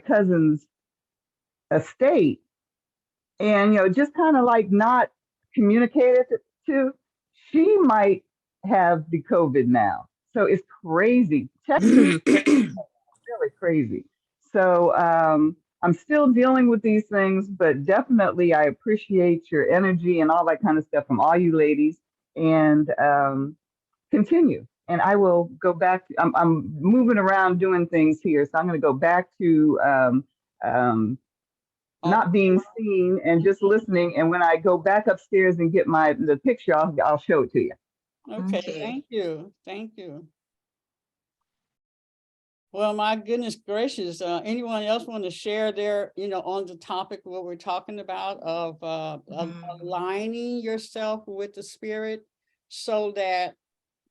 cousin's estate, and just kind of like not communicated to, she might have the COVID now. So it's crazy. Texas is really crazy. So I'm still dealing with these things, but definitely I appreciate your energy and all that kind of stuff from all you ladies, and continue. And I will go back. I'm moving around doing things here, so I'm going to go back to not being seen and just listening. And when I go back upstairs and get the picture, I'll show it to you. Okay, thank you. Thank you. Well, my goodness gracious, anyone else want to share their, on the topic what we're talking about of aligning yourself with the spirit so that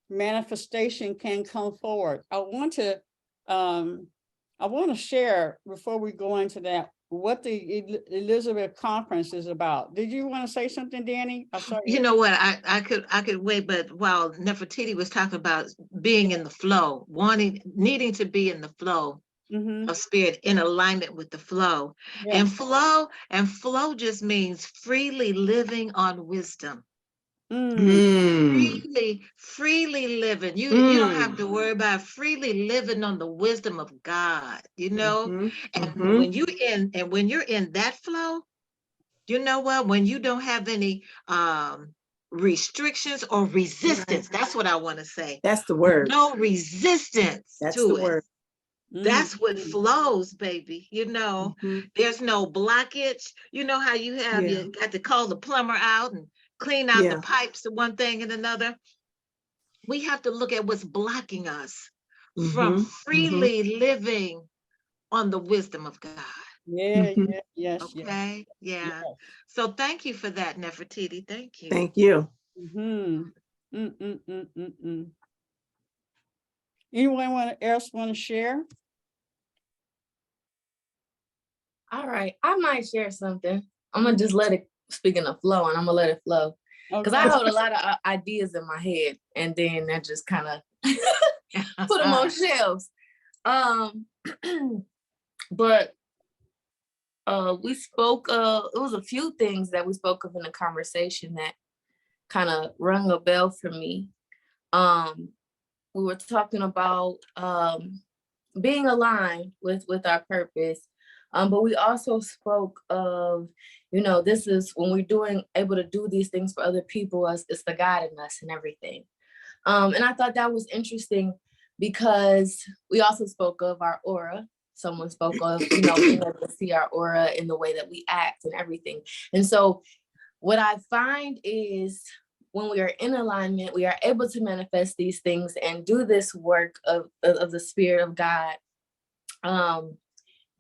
manifestation can come forward? I want to share before we go into that what the Elizabeth Conference is about. Did you want to say something, Danny? I saw You know what? I could wait, but while Nefertiti was talking about being in the flow, needing to be in the flow of spirit, in alignment with the flow. Yeah. And flow just means freely living on wisdom. Freely living. You don't have to worry about freely living on the wisdom of God, and when you're in that flow, you know what, when you don't have any restrictions or resistance, that's what I want to say. That's the word. No resistance That's to the it. word. That's what flows, baby. There's no blockage. You know how you got to call the plumber out and clean out the pipes and one thing and another. We have to look at what's blocking us from freely living on the wisdom of God. Yes. Okay. Yeah. So thank you for that, Nefertiti. Thank you. Thank you. Anyone else want to share? All right, I might share something. I'm gonna just let it, speaking of flow, and I'm gonna let it flow. Because I hold a lot of ideas in my head, and then I just kind of put them on shelves. But we spoke, it was a few things that we spoke of in the conversation that kind of rung a bell for me. We were talking about being aligned with our purpose. But we also spoke of, this is when we're able to do these things for other people, it's the God in us and everything. And I thought that was interesting because we also spoke of our aura. Someone spoke of, being able to see our aura in the way that we act and everything. And so what I find is when we are in alignment, we are able to manifest these things and do this work of the Spirit of God.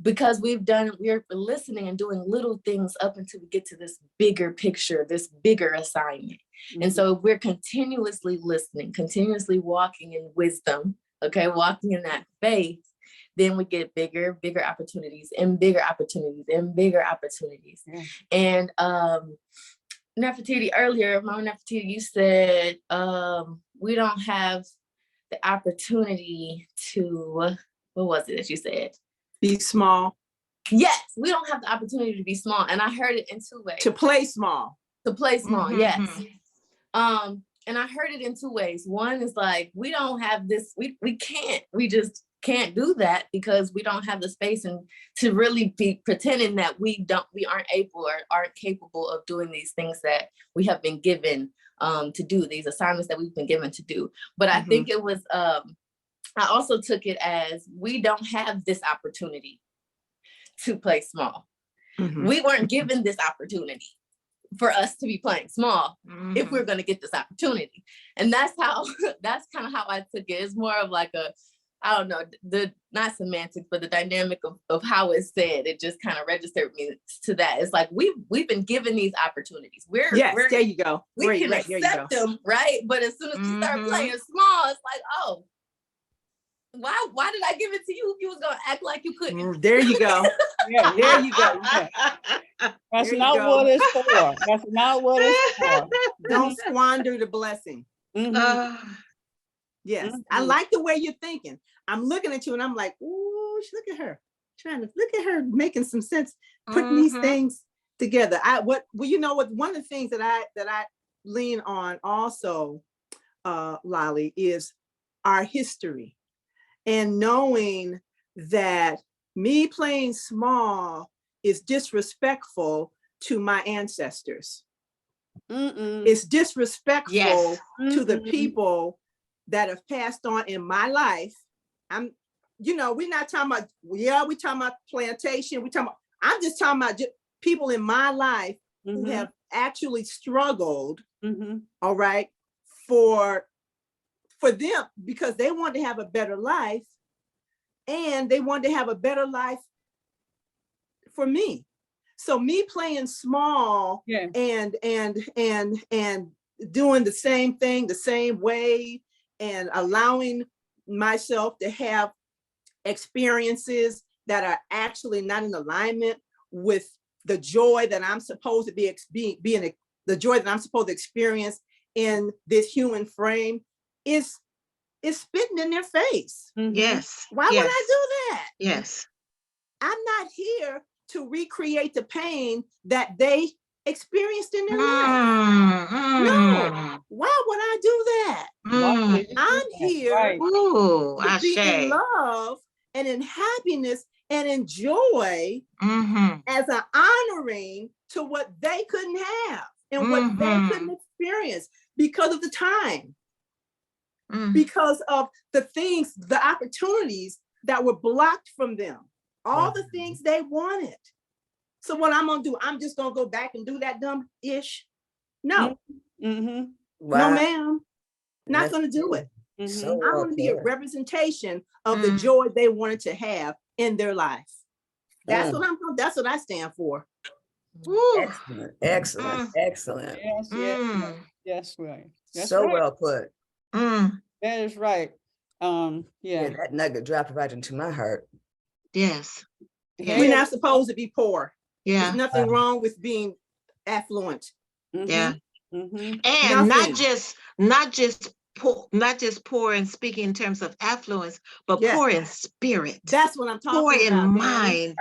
Because we're listening and doing little things up until we get to this bigger picture, this bigger assignment. Mm-hmm. And so we're continuously listening, continuously walking in wisdom, walking in that faith. Then we get bigger opportunities and bigger opportunities and bigger opportunities. Yeah. And Nefertiti, earlier, Mama Nefertiti, you said we don't have the opportunity to, what was it that you said? Be small. Yes, we don't have the opportunity to be small. And I heard it in two ways. To play small. To play small, yes. And I heard it in two ways. One is like, we don't have this, we just can't do that because we don't have the space and to really be pretending that we aren't able or aren't capable of doing these things that we have been given to do, these assignments that we've been given to do. But I think it was, I also took it as we don't have this opportunity to play small. We weren't given this opportunity for us to be playing small if we're going to get this opportunity. And that's kind of how I took it. It's more of like I don't know, not semantics, but the dynamic of how it's said, it just kind of registered me to that. It's like, we've been given these opportunities. There you go. We can accept them, right? But as soon as we start playing small, it's like, oh, why did I give it to you if you was gonna act like you couldn't? There you go. Yeah, there you go. That's not what it's for. That's not what it's for. Don't squander the blessing. Yes, I like the way you're thinking. I'm looking at you and I'm like, ooh, look at her. Look at her making some sense, putting these things together. One of the things that I lean on also, Lolly, is our history. And knowing that me playing small is disrespectful to my ancestors. It's disrespectful to the people that have passed on in my life. We're not talking about, we talking about plantation. I'm just talking about people in my life who have actually struggled, all right, for them, because they want to have a better life and they want to have a better life for me. So me playing small and doing the same thing the same way and allowing myself to have experiences that are actually not in alignment with the joy that I'm supposed to be the joy that I'm supposed to experience in this human frame is spitting in their face. Yes. Why would I do that? Yes. I'm not here to recreate the pain that they experienced in their life. No, why would I do that? I'm here to be in love and in happiness and in joy as an honoring to what they couldn't have and what they couldn't experience because of the time. Because of the things, the opportunities that were blocked from them, all the things they wanted. So what I'm gonna do, I'm just gonna go back and do that dumb-ish? No. No, ma'am. Not gonna do it. I'm gonna be a representation of the joy they wanted to have in their life. That's what I'm gonna, that's what I stand for. Excellent. Yes, right. That's so right. well put. That is right. That nugget dropped right into my heart. Yes. We're not supposed to be poor. Yeah. There's nothing wrong with being affluent. Yeah. And not just poor in speaking in terms of affluence, but poor in spirit. That's what I'm talking poor about. Poor in mind,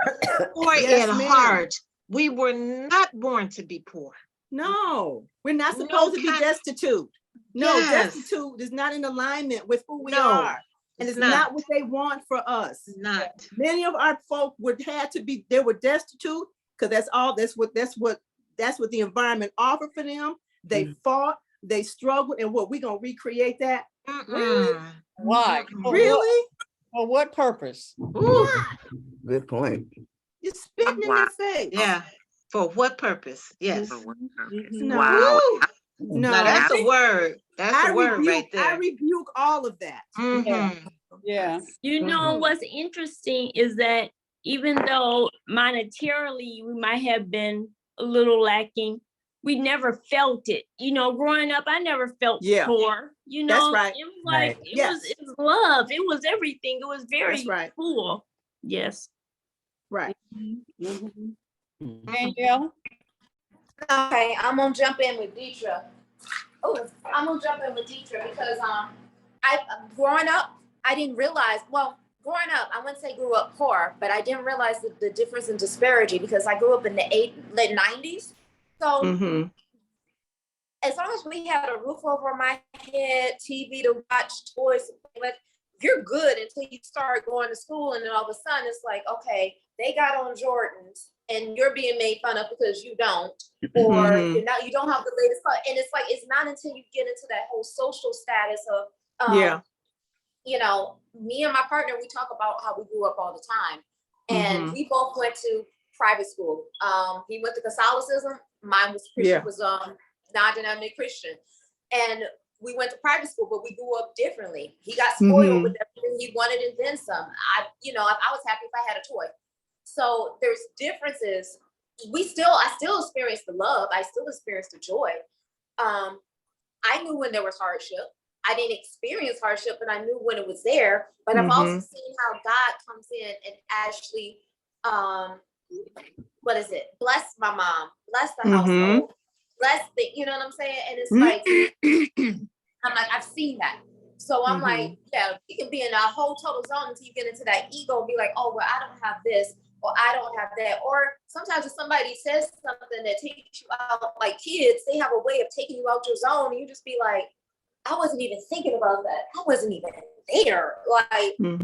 poor in heart. We were not born to be poor. No, we're not supposed to be destitute. No, destitute is not in alignment with who we are. And it's not what they want for us. Not. Many of our folk they were destitute because that's what the environment offered for them. They fought, they struggled, and we're gonna recreate that? Really? Why? Really? For what purpose? Ooh, Good point. You're spitting in their face. yeah. For what purpose? Yes. No. Woo. No. Now that's a word. That's I a word rebuke, right there. I rebuke all of that. Mhm. Yeah. You know, what's interesting is that even though monetarily we might have been a little lacking, we never felt it. You know, growing up, I never felt Yeah. poor. You know, That's right. it was like Yes. it was love. It was everything. It was very That's right. cool. Yes. Right. Danielle? Okay, I'm gonna jump in with Deetra. Oh, I'm gonna jump in with Deetra because growing up, I didn't realize. Well, growing up, I wouldn't say grew up poor, but I didn't realize the difference in disparity because I grew up in the late 90s. So Mhm. as long as we had a roof over my head, TV to watch, toys to play with, you're good until you start going to school, and then all of a sudden it's like, okay, they got on Jordans, and you're being made fun of because you don't, or Mhm. you don't have the latest car. And it's like it's not until you get into that whole social status of Yeah. you know, me and my partner, we talk about how we grew up all the time, and we both went to private school. He went to Catholicism. Mine was Christian, was non-denominational Christian, and we went to private school, but we grew up differently. He got spoiled with everything he wanted and then some. I was happy if I had a toy. So there's differences. I still experienced the love. I still experienced the joy. I knew when there was hardship. I didn't experience hardship, but I knew when it was there. But I've also seen how God comes in and actually, bless my mom, bless the household, bless you know what I'm saying? And it's like, I've seen that. So I'm like, yeah, you can be in a whole total zone until you get into that ego and be like, oh, well, I don't have this, or I don't have that. Or sometimes if somebody says something that takes you out, like kids, they have a way of taking you out your zone, and you just be like, I wasn't even thinking about that. I wasn't even there. Like, I'm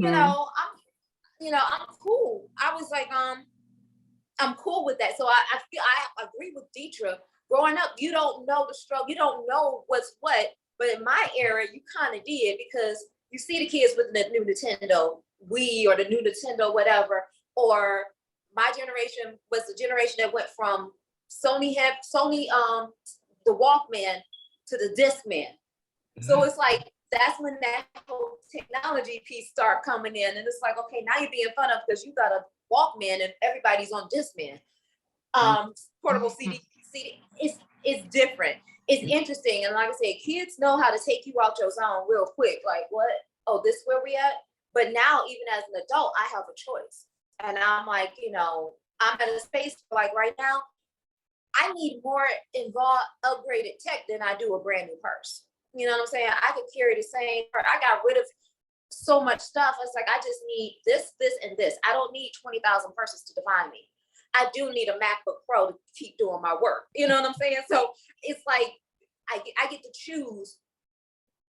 cool. I was like, I'm cool with that. So I agree with Deetra. Growing up, you don't know the struggle. You don't know what's what. But in my era, you kind of did, because you see the kids with the new Nintendo Wii or the new Nintendo whatever. Or my generation was the generation that went from Sony the Walkman to the Discman. So it's like, that's when that whole technology piece start coming in. And it's like, okay, now you're being fun of because you got a Walkman and everybody's on Discman. Portable CD. It's different. It's interesting. And like I said, kids know how to take you out your zone real quick. Like, what? Oh, this is where we at? But now, even as an adult, I have a choice. And I'm like, I'm at a space like right now, I need more involved, upgraded tech than I do a brand new purse. You know what I'm saying? I could carry the same purse. I got rid of so much stuff. It's like, I just need this, and this. I don't need 20,000 purses to define me. I do need a MacBook Pro to keep doing my work. You know what I'm saying? So it's like, I get to choose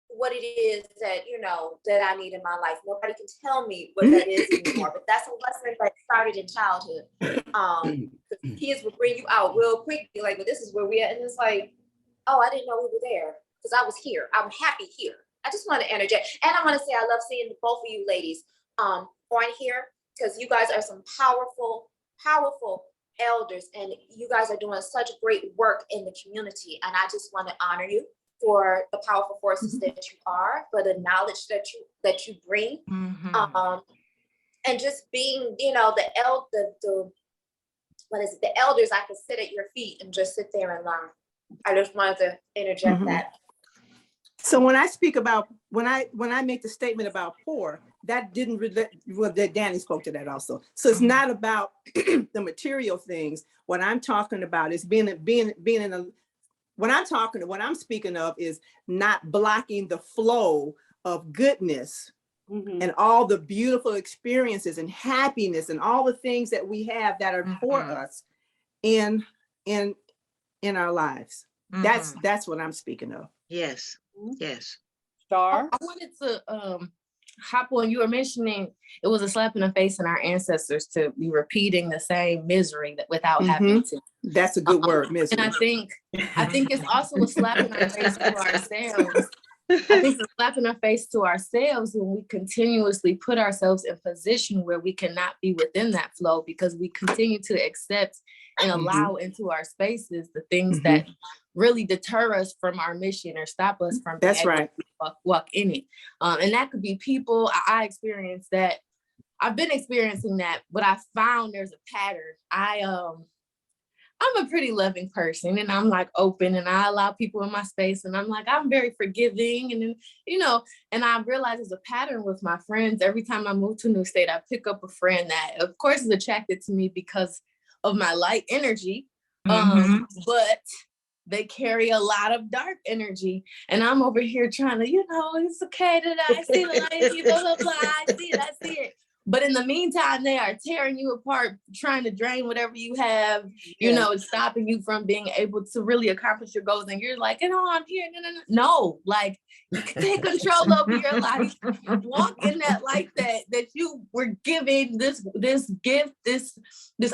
what it is that, that I need in my life. Nobody can tell me what that is anymore, but that's a lesson that started in childhood. Kids will bring you out real quickly, like, well, this is where we at. And it's like, oh, I didn't know we were there because I was here. I'm happy here. I just want to interject. And I want to say, I love seeing both of you ladies on here, because you guys are some powerful elders, and you guys are doing such great work in the community. And I just want to honor you for the powerful forces that you are, for the knowledge that you bring, and just being, the elders. I could sit at your feet and just sit there and learn. I just wanted to interject that. So when I speak about, when I make the statement about poor, that didn't relate, well, that Danny spoke to that also. So it's not about the material things. What I'm talking about is being in a, what I'm speaking of is not blocking the flow of goodness and all the beautiful experiences and happiness and all the things that we have that are for us in our lives. That's what I'm speaking of. Yes. Yes. Star? I wanted to hop on. You were mentioning it was a slap in the face in our ancestors to be repeating the same misery that without having to. That's a good word, misery. And I think it's also a slap in our face to ourselves I think it's a slap in our face to ourselves when we continuously put ourselves in position where we cannot be within that flow because we continue to accept and allow into our spaces the things that really deter us from our mission or stop us from being able to walk in it. And that could be people. I experienced that. I've been experiencing that, but I found there's a pattern. I'm a pretty loving person and I'm like open and I allow people in my space and I'm like, I'm very forgiving. And then, you know, and I realize there's a pattern with my friends. Every time I move to a new state, I pick up a friend that of course is attracted to me because of my light energy. But they carry a lot of dark energy. And I'm over here trying to, you know, it's okay that I see the light in you, blah, blah, blah. I see it. But in the meantime, they are tearing you apart, trying to drain whatever you have, you know, it's stopping you from being able to really accomplish your goals. And you're like, you know, I'm here. No, like you can take control over your life. Walk in that light that you were given, this gift, this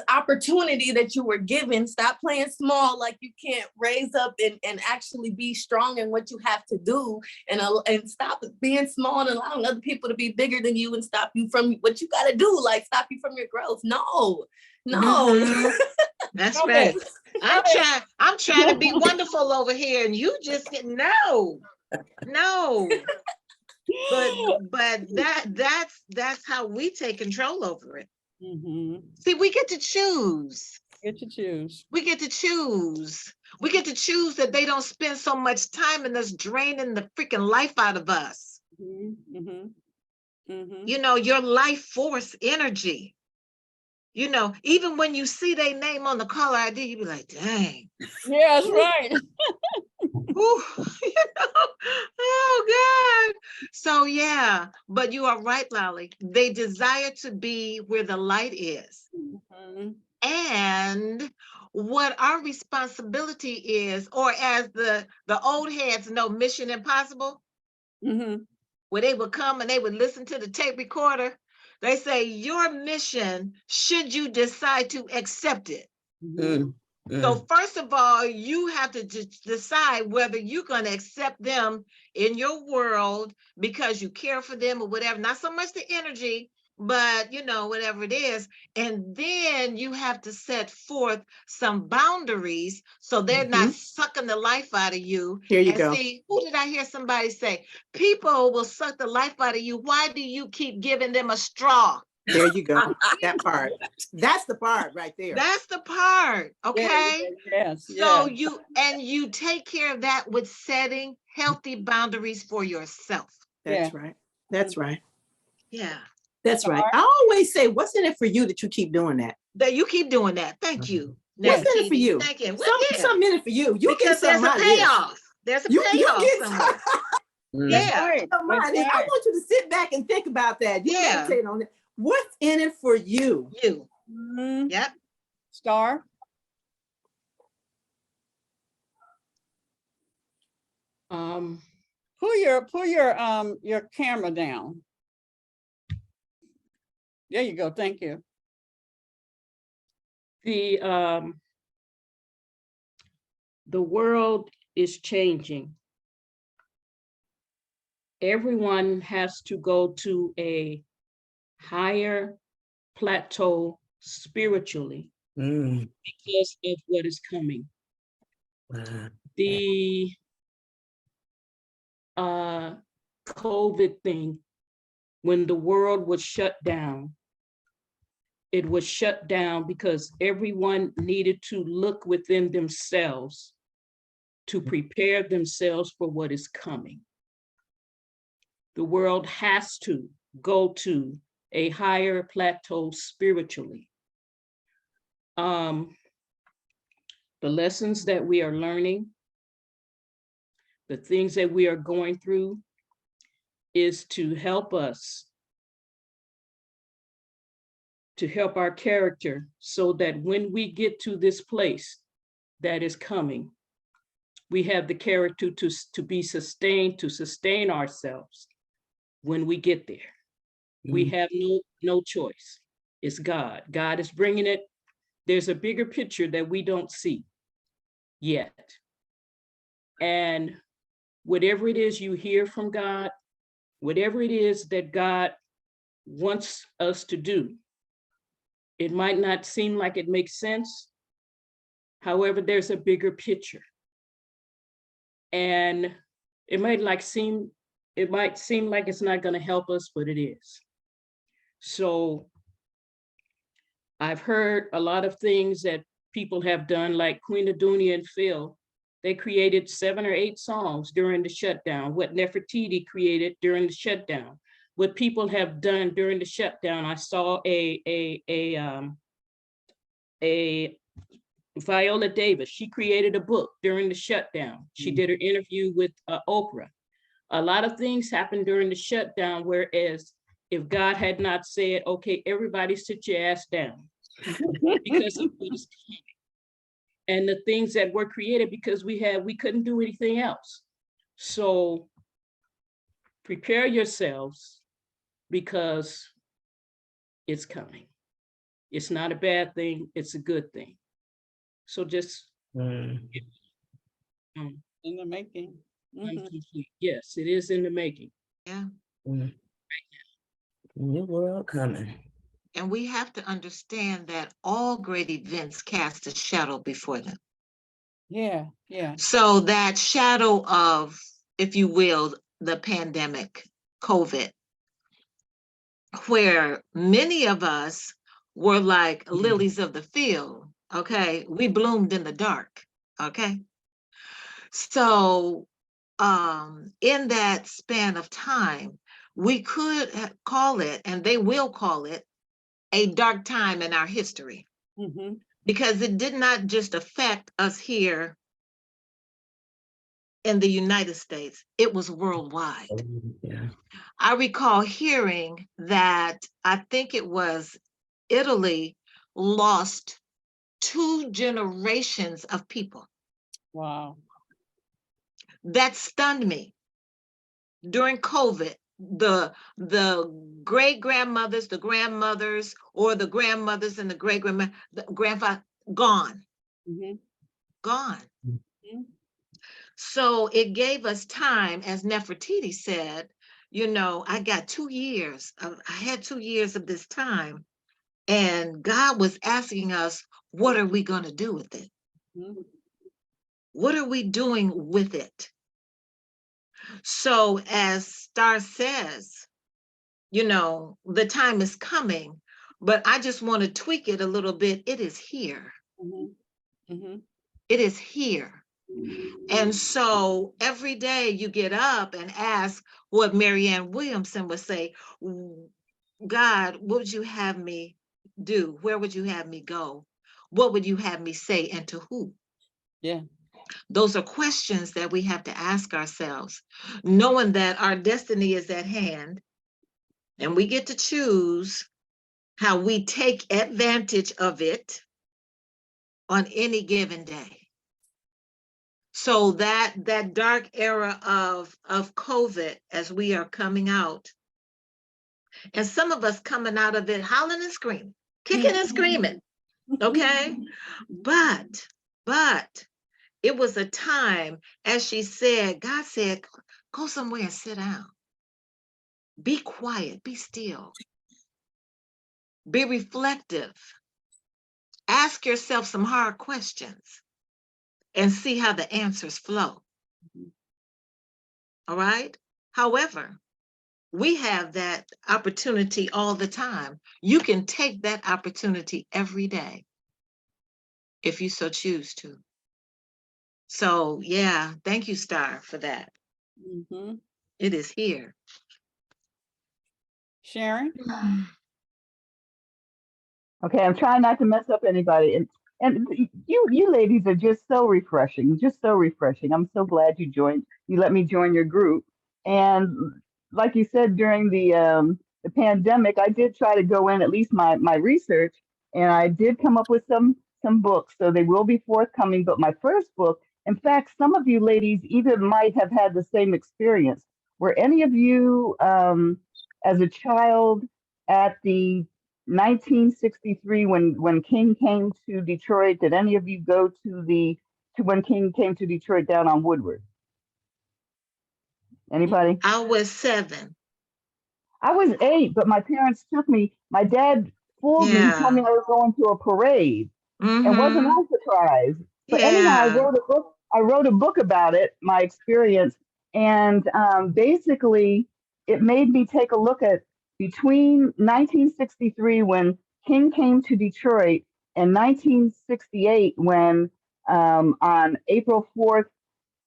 opportunity that you were given. Stop playing small, like you can't raise up and actually be strong in what you have to do. And stop being small and allowing other people to be bigger than you and stop you from what you got to do, like stop you from your growth. No. That's right. I'm trying to be wonderful over here and you just get no. But that's how we take control over it. See, we get to choose. We get to choose that they don't spend so much time in us draining the freaking life out of us. You know, your life force energy. You know, even when you see their name on the caller ID, you be like, dang. Yeah, that's right. Ooh, you know, oh God. So yeah, but you are right, Lolly. They desire to be where the light is. And what our responsibility is, or as the old heads know, Mission Impossible, where they would come and they would listen to the tape recorder. They say your mission, should you decide to accept it. So first of all, you have to decide whether you're going to accept them in your world because you care for them or whatever. Not so much the energy, but you know, whatever it is. And then you have to set forth some boundaries so they're not sucking the life out of you. Here you go. See, who did I hear somebody say? People will suck the life out of you. Why do you keep giving them a straw? There you go. That part. That's the part right there. That's the part. Okay. Yes. So you take care of that with setting healthy boundaries for yourself. That's right. That's right. Yeah. That's right. I always say, what's in it for you that you keep doing that? That you keep doing that. Thank you. What's in it for you? Thank you. Something in it for you. You because there's a payoff. There's a payoff somewhere. Yeah. I want you to sit back and think about that. You meditate on it. What's in it for you? You. Yep. Star. Pull your camera down. There you go. Thank you. The world is changing. Everyone has to go to a higher plateau spiritually because of what is coming. The COVID thing, when the world was shut down, it was shut down because everyone needed to look within themselves to prepare themselves for what is coming. The world has to go to a higher plateau spiritually. The lessons that we are learning, the things that we are going through is to help us, to help our character so that when we get to this place that is coming, we have the character to be sustained, to sustain ourselves when we get there. We have no choice. It's God. God is bringing it. There's a bigger picture that we don't see yet. And whatever it is you hear from God, whatever it is that God wants us to do, it might not seem like it makes sense. However, there's a bigger picture. And it might seem like it's not going to help us, but it is. So I've heard a lot of things that people have done, like Queen Aduni and Phil. They created 7 or 8 songs during the shutdown. What Nefertiti created during the shutdown. What people have done during the shutdown. I saw a Viola Davis. She created a book during the shutdown. She did an interview with Oprah. A lot of things happened during the shutdown, whereas if God had not said, okay, everybody sit your ass down, because of what is coming. And the things that were created because we couldn't do anything else. So prepare yourselves, because it's coming. It's not a bad thing, it's a good thing. So just in the making. Yes, it is in the making. Yeah. New world coming. And we have to understand that all great events cast a shadow before them. Yeah. So that shadow of, if you will, the pandemic, COVID, where many of us were like lilies of the field, okay? We bloomed in the dark, okay? So in that span of time, we could call it, and they will call it, a dark time in our history. Because it did not just affect us here in the United States, it was worldwide. Yeah. I recall hearing that, I think it was Italy, lost 2 generations of people. Wow. That stunned me. During COVID, the great grandmothers, the grandmothers, or the grandmothers and the great grandfather gone. Gone. So it gave us time, as Nefertiti said, I got 2 years. I had 2 years of this time, and God was asking us, what are we going to do with it? What are we doing with it? So as Star says, the time is coming, but I just want to tweak it a little bit. It is here. It is here. And so every day you get up and ask what Marianne Williamson would say, God, what would you have me do? Where would you have me go? What would you have me say, and to who? Yeah. Those are questions that we have to ask ourselves, knowing that our destiny is at hand, and we get to choose how we take advantage of it on any given day. So that dark era of COVID, as we are coming out, and some of us coming out of it hollering and screaming, kicking and screaming, okay? But it was a time, as she said, God said, go somewhere and sit down. Be quiet, be still. Be reflective. Ask yourself some hard questions and see how the answers flow. All right? However, we have that opportunity all the time. You can take that opportunity every day if you so choose to. So yeah, thank you, Star, for that. It is here. Sharon? Okay, I'm trying not to mess up anybody. And you ladies are just so refreshing, just so refreshing. I'm so glad you let me join your group. And like you said, during the pandemic, I did try to go in, at least my research, and I did come up with some books. So they will be forthcoming. But my first book, in fact, some of you ladies even might have had the same experience. Were any of you as a child at the 1963 when King came to Detroit? Did any of you go to when King came to Detroit down on Woodward? Anybody? I was 7. I was 8, but my parents took me. My dad fooled me. He told me I was going to a parade, and wasn't I surprised? But anyhow, I Yeah. wrote a book. I wrote a book about it, my experience, and basically, it made me take a look at between 1963 when King came to Detroit and 1968 when on April 4th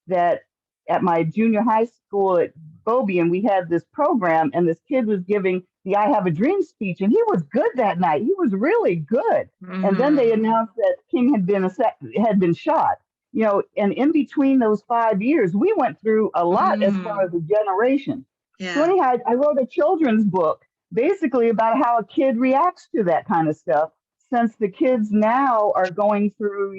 that at my junior high school at Bobian, we had this program, and this kid was giving the I Have a Dream speech, and he was good that night. He was really good. And then they announced that King had been shot. You know, and in between those 5 years, we went through a lot as far as a generation. So Yeah. anyhow, I wrote a children's book basically about how a kid reacts to that kind of stuff, since the kids now are going through,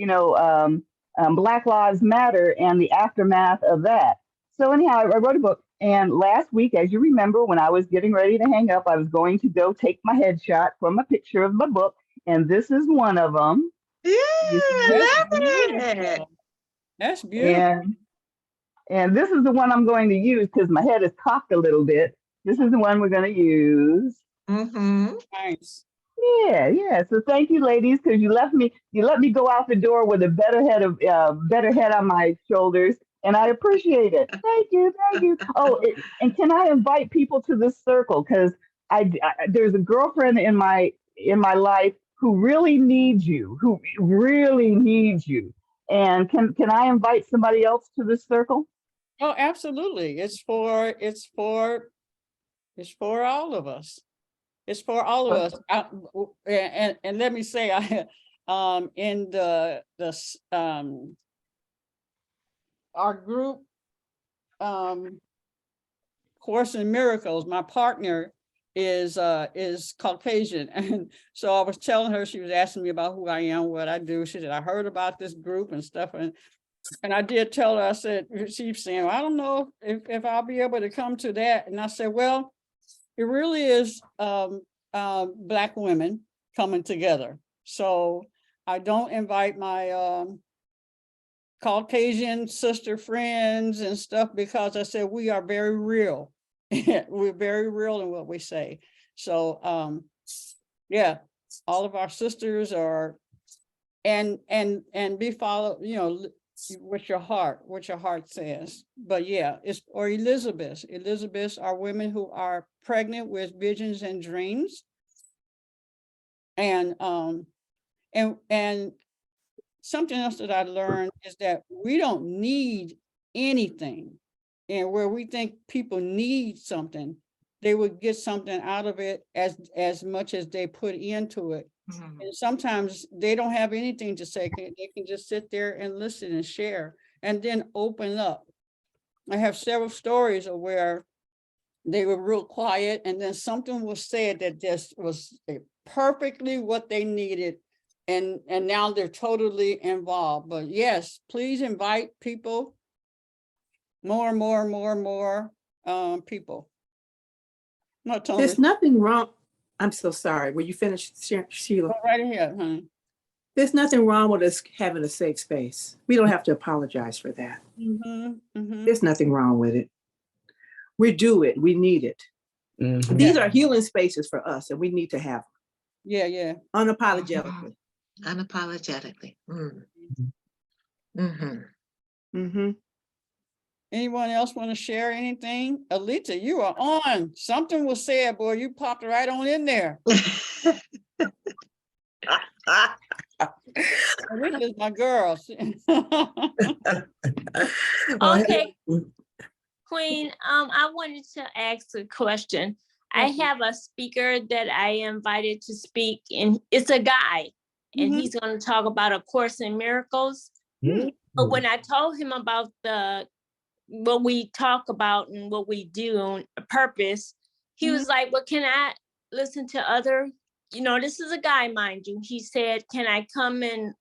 Black Lives Matter and the aftermath of that. So anyhow, I wrote a book. And last week, as you remember, when I was getting ready to hang up, I was going to go take my headshot from a picture of my book. And this is one of them. Yeah, I love it. Beautiful. That's beautiful. And this is the one I'm going to use because my head is cocked a little bit. This is the one we're going to use. Nice. Yeah. So thank you, ladies, because you let me go out the door with a better head on my shoulders, and I appreciate it. Thank you. Oh, and can I invite people to this circle? Because there's a girlfriend in my life who really needs you, And can I invite somebody else to this circle? Oh, absolutely. It's for all of us. It's for all of us. And let me say, in our group, Course in Miracles, my partner is Caucasian, and so I was telling her, she was asking me about who I am, what I do. She said, I heard about this group and stuff, and I did tell her. I said, she's saying, well, I don't know if I'll be able to come to that. And I said, well, it really is Black women coming together. So I don't invite my Caucasian sister friends and stuff, because I said, we are very real. We're very real in what we say. So yeah, all of our sisters are, and be followed, what your heart says. But yeah, or Elizabeth are women who are pregnant with visions and dreams. And something else that I learned is that we don't need anything. And where we think people need something, they would get something out of it as much as they put into it. And sometimes they don't have anything to say. They can just sit there and listen and share, and then open up. I have several stories of where they were real quiet, and then something was said that just was perfectly what they needed. And now they're totally involved. But yes, please invite people, more people. Not Tony. There's nothing wrong. I'm so sorry. Were you finished, Sheila? Go right ahead, honey. There's nothing wrong with us having a safe space. We don't have to apologize for that. There's nothing wrong with it. We do it. We need it. These are healing spaces for us, and we need to have them. Yeah. Unapologetically. Unapologetically. Anyone else want to share anything? Alita, you are on. Something was said, boy. You popped right on in there. Alita is my girl. Okay, Queen, I wanted to ask a question. I have a speaker that I invited to speak, and it's a guy, and he's going to talk about A Course in Miracles. But when I told him about what we talk about and what we do on purpose, he was like, well, can I listen to other, this is a guy, mind you. He said, can I come and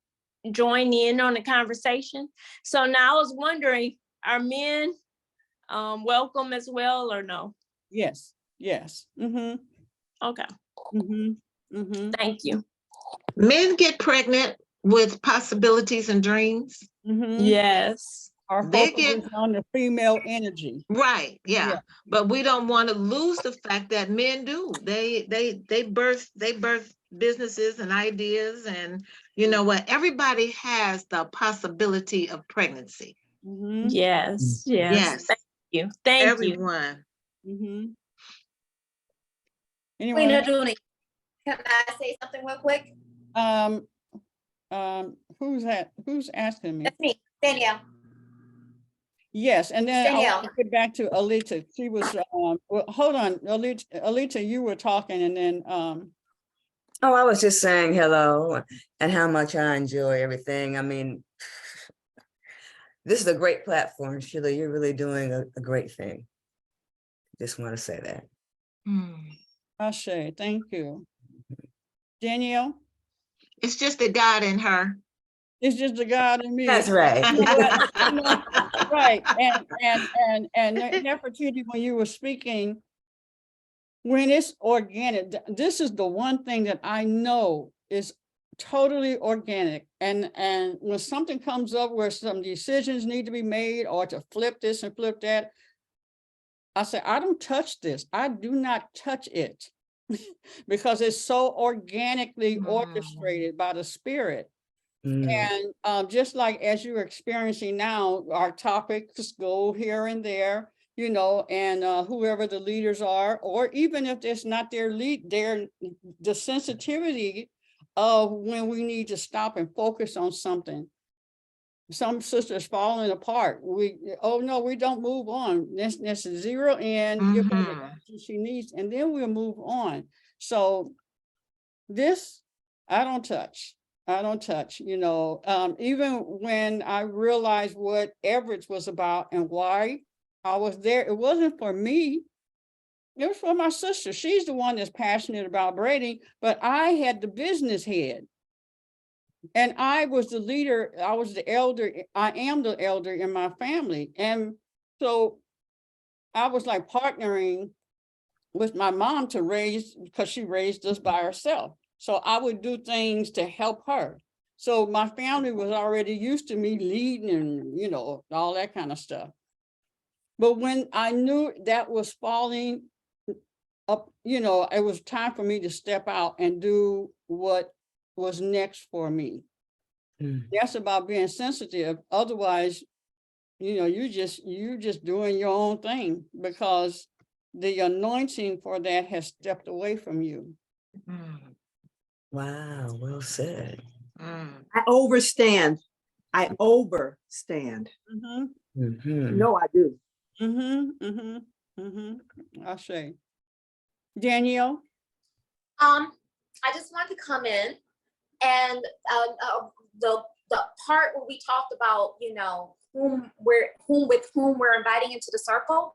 join in on the conversation? So now I was wondering, are men welcome as well or no? Yes. Okay. Thank you. Men get pregnant with possibilities and dreams. Yes. Our They focus get is on the female energy. right, yeah. Yeah. But we don't want to lose the fact that men do. They birth businesses and ideas, and you know what? Everybody has the possibility of pregnancy. Mhm. Yes, yes. Yes, Thank you. Thank you. everyone. Mhm. Queen Anyone? Aduni, can I say something real quick? Who's that? Who's asking me? That's me, Danielle. Yes, and then I want Danielle. to get back to Alita. She was, well, hold on, Alita, you were talking and then, Oh, I was just saying hello and how much I enjoy everything. I mean, this is a great platform, Sheila. You're really doing a great thing. Just want to say that. Ashe, thank you. Danielle? It's just the God in her. It's just the God in me. That's right. You know what? You know, right, and Nefertiti, when you were speaking, when it's organic, this is the one thing that I know is totally organic. And when something comes up where some decisions need to be made or to flip this and flip that, I say, I don't touch this. I do not touch it because it's so organically orchestrated by the spirit. And just like as you're experiencing now, our topics go here and there, you know, and whoever the leaders are, or even if it's not their lead, the sensitivity of when we need to stop and focus on something. Some sisters falling apart. Oh no, we don't move on. Let's zero in, give her the energy she needs, and then we'll move on. So this, I don't touch. I don't touch, you know, even when I realized what Everett was about and why I was there, it wasn't for me. It was for my sister. She's the one that's passionate about braiding, but I had the business head. And I was the leader. I was the elder. I am the elder in my family. And so I was like partnering with my mom to raise, because she raised us by herself. So I would do things to help her. So my family was already used to me leading and, you know, all that kind of stuff. But when I knew that was falling up, you know, it was time for me to step out and do what was next for me. That's about being sensitive. Otherwise, you know, you just doing your own thing because the anointing for that has stepped away from you. Wow, well said. I overstand. I overstand. No, I do. I say, Danielle. I just wanted to come in and the part where we talked about, you know, whom we're inviting into the circle.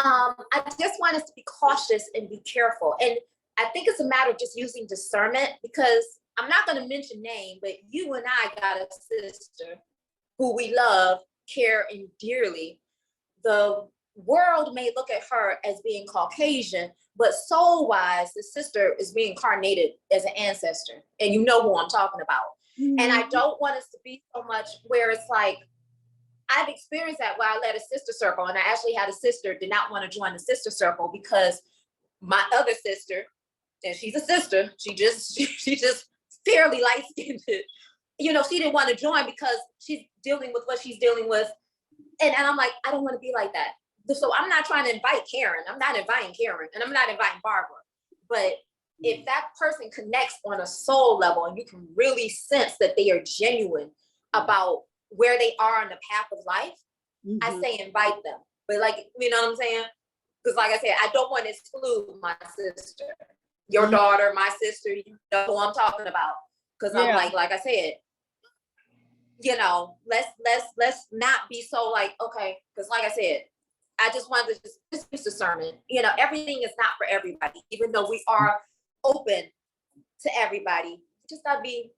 I just want us to be cautious and be careful. And I think it's a matter of just using discernment, because I'm not going to mention name, but you and I got a sister who we love, care, and dearly. The world may look at her as being Caucasian, but soul-wise, the sister is reincarnated as an ancestor. And you know who I'm talking about. And I don't want us to be so much where it's like, I've experienced that where I led a sister circle, and I actually had a sister did not want to join the sister circle because my other sister, and she's a sister, she just fairly light-skinned, you know, she didn't want to join because she's dealing with what she's dealing with. And I'm like, I don't want to be like that. So I'm not trying to invite Karen. I'm not inviting Karen, and I'm not inviting Barbara. But if that person connects on a soul level and you can really sense that they are genuine about where they are on the path of life, I say invite them. But like, you know what I'm saying? Because like I said, I don't want to exclude my sister, your daughter, my sister, you know who I'm talking about. Because I'm like I said, you know, let's not be so like, okay, because like I said, I just wanted to just use discernment. You know, everything is not for everybody, even though we are open to everybody. Just gotta be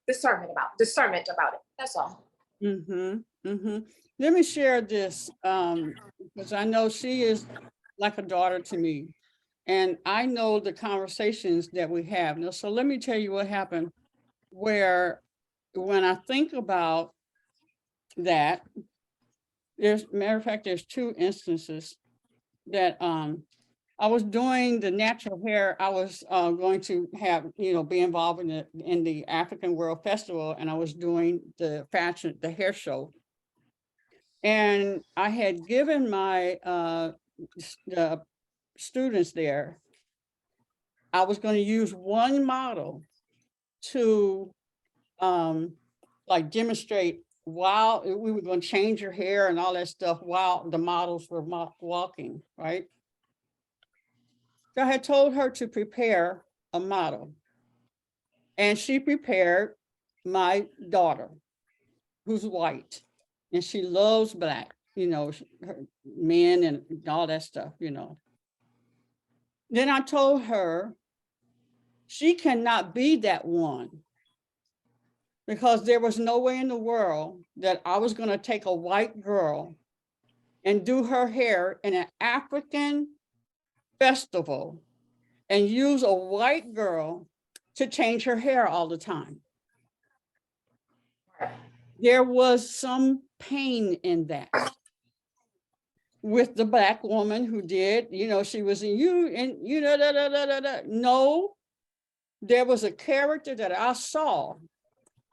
discernment about it. That's all. Let me share this because I know she is like a daughter to me, and I know the conversations that we have. Now, so let me tell you what happened. Where when I think about that, matter of fact, there's 2 instances that I was doing the natural hair. I was going to have, be involved in the African World Festival, and I was doing the hair show. And I had given my the students there, I was going to use one model to like demonstrate while we were going to change your hair and all that stuff while the models were walking, right? So I had told her to prepare a model, and she prepared my daughter, who's white, and she loves Black, her men and all that stuff, Then I told her she cannot be that one, because there was no way in the world that I was going to take a white girl and do her hair in an African festival and use a white girl to change her hair all the time. There was some pain in that with the Black woman who did, she was in No, there was a character that I saw,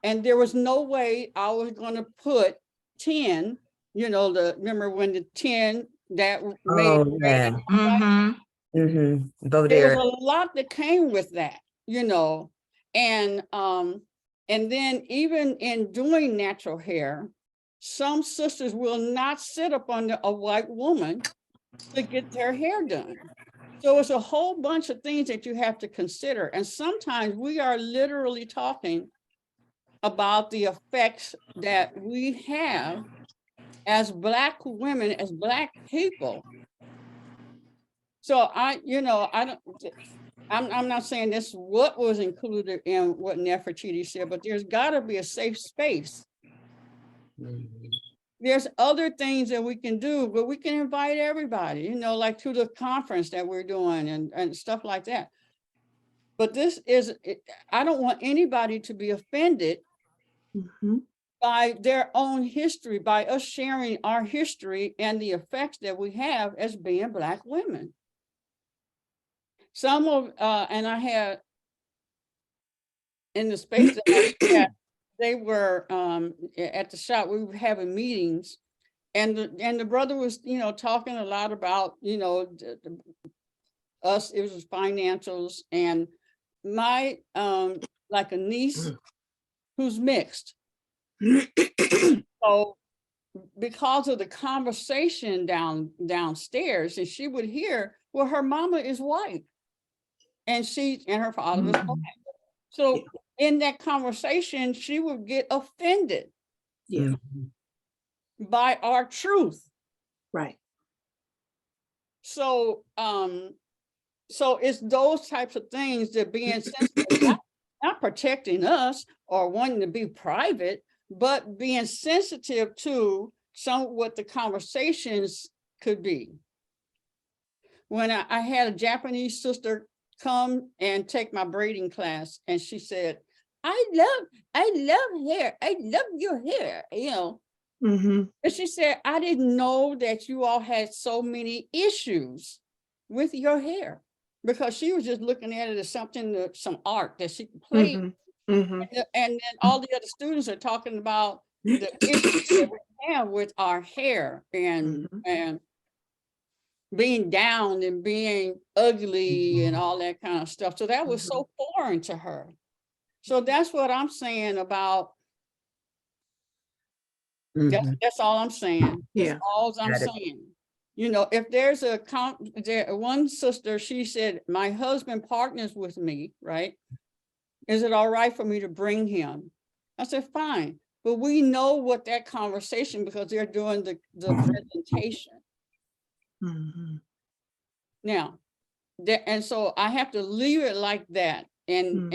and there was no way I was going to put 10, remember when the 10 that made yeah. Go there there. was a lot that came with that, and then even in doing natural hair, some sisters will not sit up under a white woman to get their hair done. So it's a whole bunch of things that you have to consider. And sometimes we are literally talking about the effects that we have as Black women, as Black people. So I'm not saying this what was included in what Nefertiti said, but there's got to be a safe space. There's other things that we can do, but we can invite everybody, like to the conference that we're doing and stuff like that. But I don't want anybody to be offended by their own history, by us sharing our history and the effects that we have as being Black women. Some of, and I had in the space that I had, they were at the shop, we were having meetings, and the brother was, talking a lot about, us, it was financials, and my, like a niece who's mixed. So because of the conversation downstairs, and she would hear, well, her mama is white. And her father was Black. So in that conversation, she would get offended by our truth. Right. So so it's those types of things that being sensitive, not protecting us or wanting to be private, but being sensitive to what the conversations could be. When I had a Japanese sister come and take my braiding class, and she said, I love hair. I love your hair, And she said, I didn't know that you all had so many issues with your hair, because she was just looking at it as something, some art that she could play. And then all the other students are talking about the issues that we have with our hair and being down and being ugly and all that kind of stuff. So that was so foreign to her. So that's what I'm saying about, that's all I'm saying. That's all I'm saying. If there's one sister, she said, my husband partners with me, right? Is it all right for me to bring him? I said, fine. But we know what that conversation, because they're doing the presentation. Now, and so I have to leave it like that, and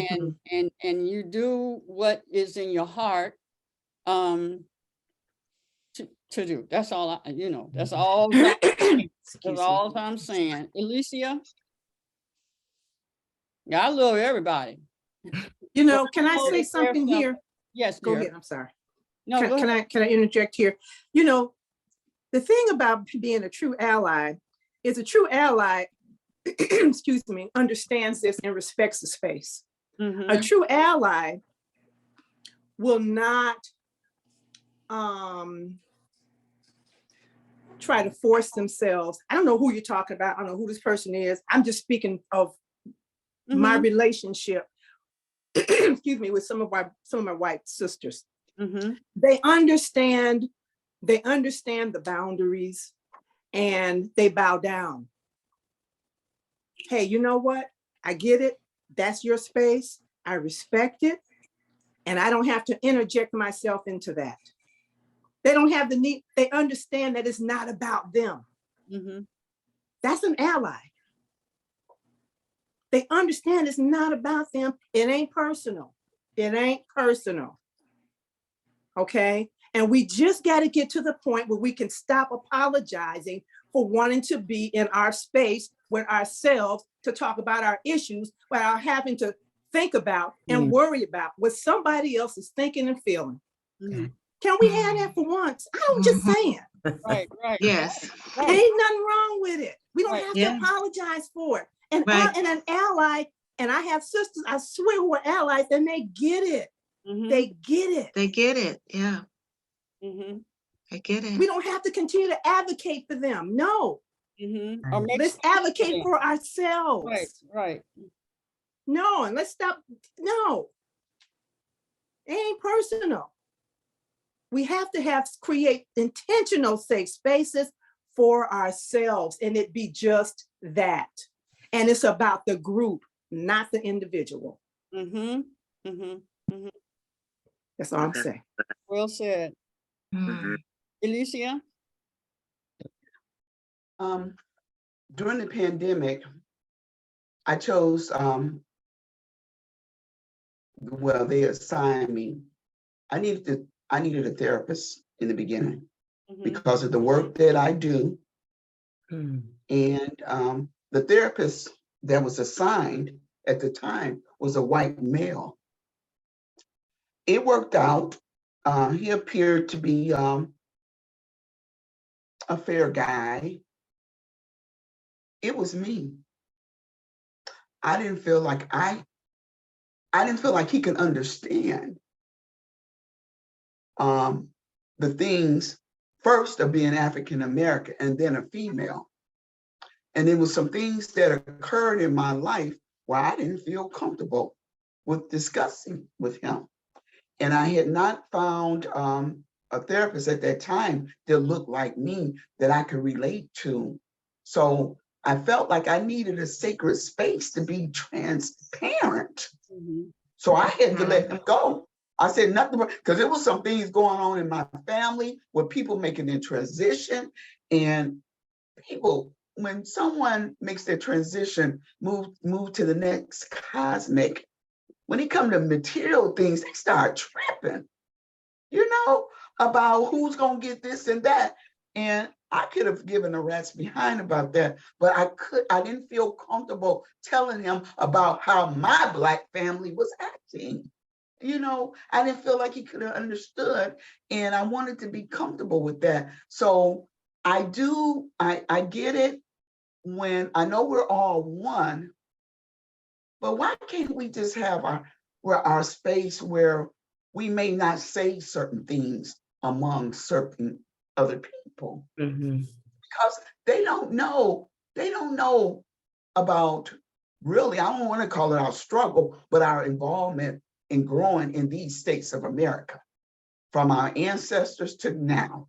you do what is in your heart to do. That's all that's all. That's all I'm saying. Alicia, I love everybody. Can I say something here? Yes, go dear. ahead. I'm sorry. No, can I interject here? the thing about being a true ally is a true ally, excuse me, understands this and respects the space. A true ally will not try to force themselves. I don't know who you're talking about. I don't know who this person is. I'm just speaking of my relationship, excuse me, with some of my white sisters. They understand the boundaries and they bow down. Hey, you know what? I get it. That's your space. I respect it. And I don't have to interject myself into that. They don't have the need. They understand that it's not about them. That's an ally. They understand it's not about them. It ain't personal. It ain't personal. Okay? And we just got to get to the point where we can stop apologizing for wanting to be in our space with ourselves to talk about our issues without having to think about and worry about what somebody else is thinking and feeling. Can we have that for once? I'm just saying. Right. Yes. Ain't nothing wrong with it. We don't have to apologize for it. And, and an ally, and I have sisters, I swear, who are allies, and they get it. They get it. They get it. Yeah. They get it. We don't have to continue to advocate for them. No. Let's advocate for ourselves. Right. No, and let's stop. No. It ain't personal. We have to create intentional safe spaces for ourselves, and it be just that. And it's about the group, not the individual. That's all I'm saying. Well said. Alicia? During the pandemic, I chose, well, they assigned me. I needed a therapist in the beginning because of the work that I do. And the therapist that was assigned at the time was a white male. It worked out. He appeared to be a fair guy. It was me. I didn't feel like he could understand the things, first of being African American and then a female. And there was some things that occurred in my life where I didn't feel comfortable with discussing with him. And I had not found a therapist at that time that looked like me that I could relate to. So I felt like I needed a sacred space to be transparent. So I had to let him go. I said nothing, because there was some things going on in my family with people making their transition, and people, when someone makes their transition, move to the next cosmic, when it comes to material things, they start tripping, about who's gonna get this and that. And I could have given a rat's behind about that, but I didn't feel comfortable telling him about how my Black family was acting. I didn't feel like he could have understood, and I wanted to be comfortable with that. So I get it when I know we're all one, but why can't we just have our space where we may not say certain things among certain other people? Because they don't know about, really, I don't want to call it our struggle, but our involvement in growing in these states of America, from our ancestors to now.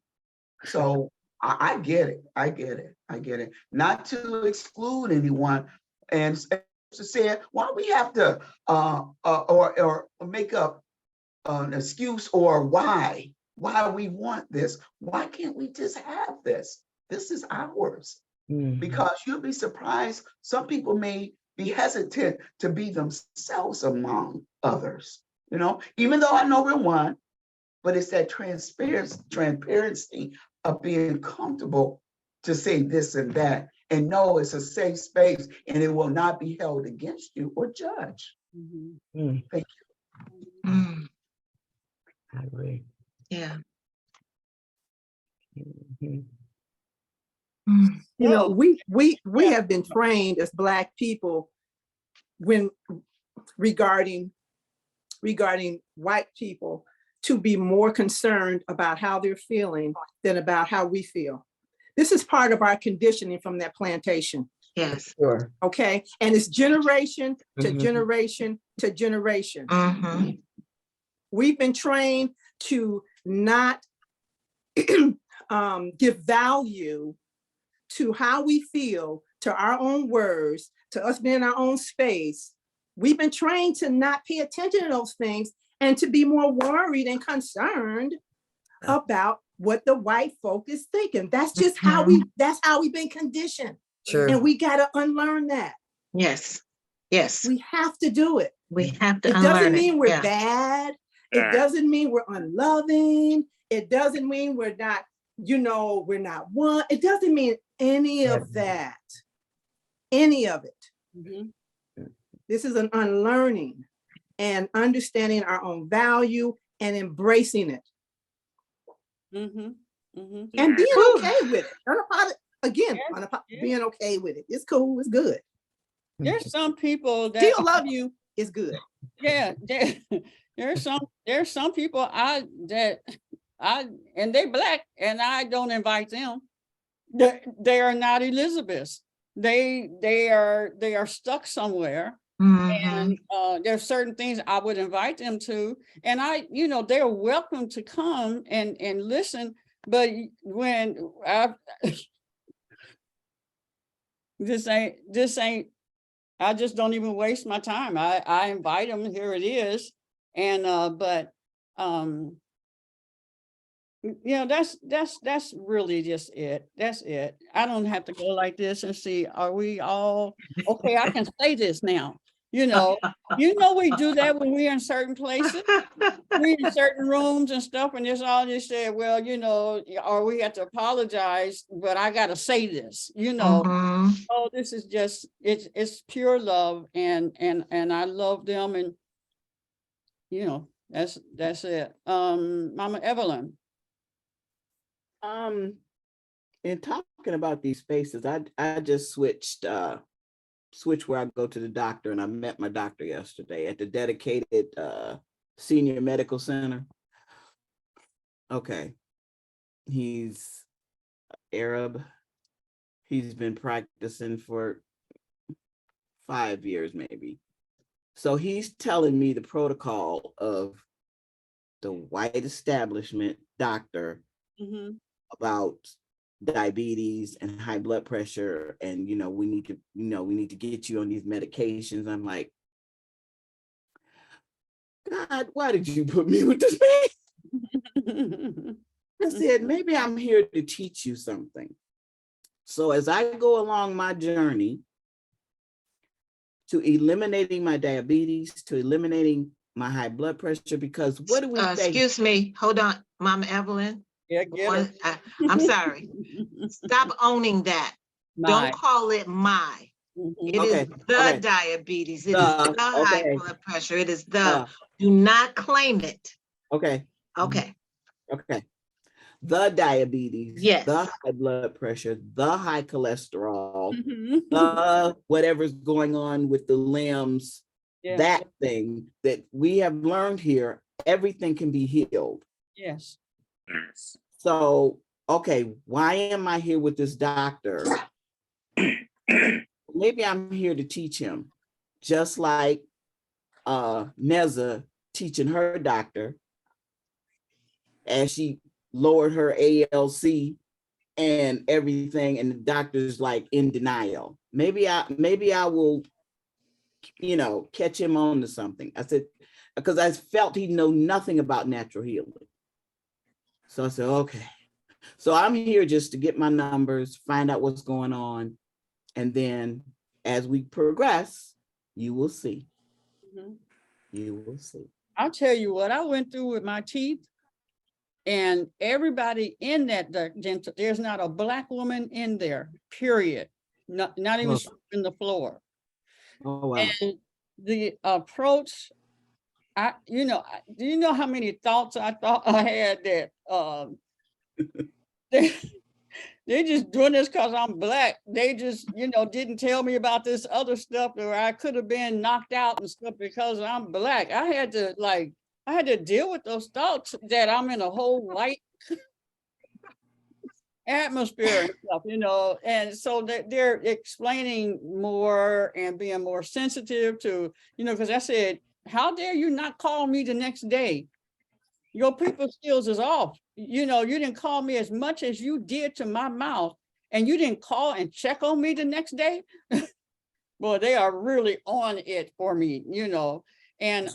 So I get it. Not to exclude anyone, and to say, why we have to or make up an excuse, or why we want this. Why can't we just have this? This is ours. Because you'll be surprised, some people may be hesitant to be themselves among others, even though I know we're one, but it's that transparency of being comfortable to say this and that, and know it's a safe space and it will not be held against you or judged. Thank you. I agree. Yeah. You know, Whoa. we Yeah. have been trained as Black people when regarding white people to be more concerned about how they're feeling than about how we feel. This is part of our conditioning from that plantation. Yes. Sure. Okay. And it's generation to Mhm. generation to generation. Mhm. We've been trained to not give value to how we feel, to our own words, to us being in our own space. We've been trained to not pay attention to those things and to be more worried and concerned about what the white folk is thinking. That's just how that's how we've been conditioned. Sure. And we got to unlearn that. Yes. Yes. We have to do it. We have to It unlearn doesn't it. mean we're Yeah. bad. It doesn't mean we're unloving. It doesn't mean we're not, we're not one. It doesn't mean any of that. Any of it. Mhm. This is an unlearning and understanding our own value and embracing it. Mhm. Mhm. And being Whew. okay with it. Again, Yes. being okay with it. It's cool, it's good. There's some people that Still love you, it's good. yeah, there's some people and they Black and I don't invite them. They are not Elizabeths. They are stuck somewhere. Mhm. And there's certain things I would invite them to, and they're welcome to come and listen. But when this ain't, I just don't even waste my time. I invite them. Here it is, and but that's really just it. That's it. I don't have to go like this and see, are we all okay? I can say this now. We do that when we're in certain places. We're in certain rooms and stuff, and there's all this said, well, or we have to apologize, but I gotta say this, Mhm. oh, this is just it's pure love, and I love them, and that's it. Mama Evelyn. In talking about these spaces, I just switch where I go to the doctor, and I met my doctor yesterday at the dedicated senior medical center. Okay. He's Arab. He's been practicing for 5 years, maybe. So he's telling me the protocol of the white establishment doctor about diabetes and high blood pressure, and we need to get you on these medications. I'm like, God, why did you put me with this man? I said, maybe I'm here to teach you something. So as I go along my journey to eliminating my diabetes, to eliminating my high blood pressure, because what do we say? Excuse me, hold on, Mama Evelyn. Yeah, get her. I'm sorry. Stop owning that. Don't call it my. It is the diabetes. It is the high blood pressure. It is the. Do not claim it. Okay. The diabetes, yes, the high blood pressure, the high cholesterol, the whatever's going on with the limbs, that thing that we have learned here, everything can be healed. Yes. So, okay, why am I here with this doctor? Maybe I'm here to teach him, just like Neza teaching her doctor as she lowered her ALC and everything, and the doctor's like in denial. Maybe I will, catch him on to something. I said, because I felt he know nothing about natural healing. So I said, okay. So I'm here just to get my numbers, find out what's going on, and then as we progress, you will see. You will see. I'll tell you what I went through with my teeth. And everybody in that dental, there's not a Black woman in there, period. Not even in the floor. Oh, wow. And the approach, do you know how many thoughts I thought I had that they just doing this because I'm Black. They just, you know, didn't tell me about this other stuff where I could have been knocked out and stuff because I'm Black. I had to deal with those thoughts that I'm in a whole white atmosphere and stuff, you know. And so they're explaining more and being more sensitive to, you know, because I said, how dare you not call me the next day? Your people skills is off. You know, you didn't call me as much as you did to my mouth, and you didn't call and check on me the next day. Boy, they are really on it for me, you know. And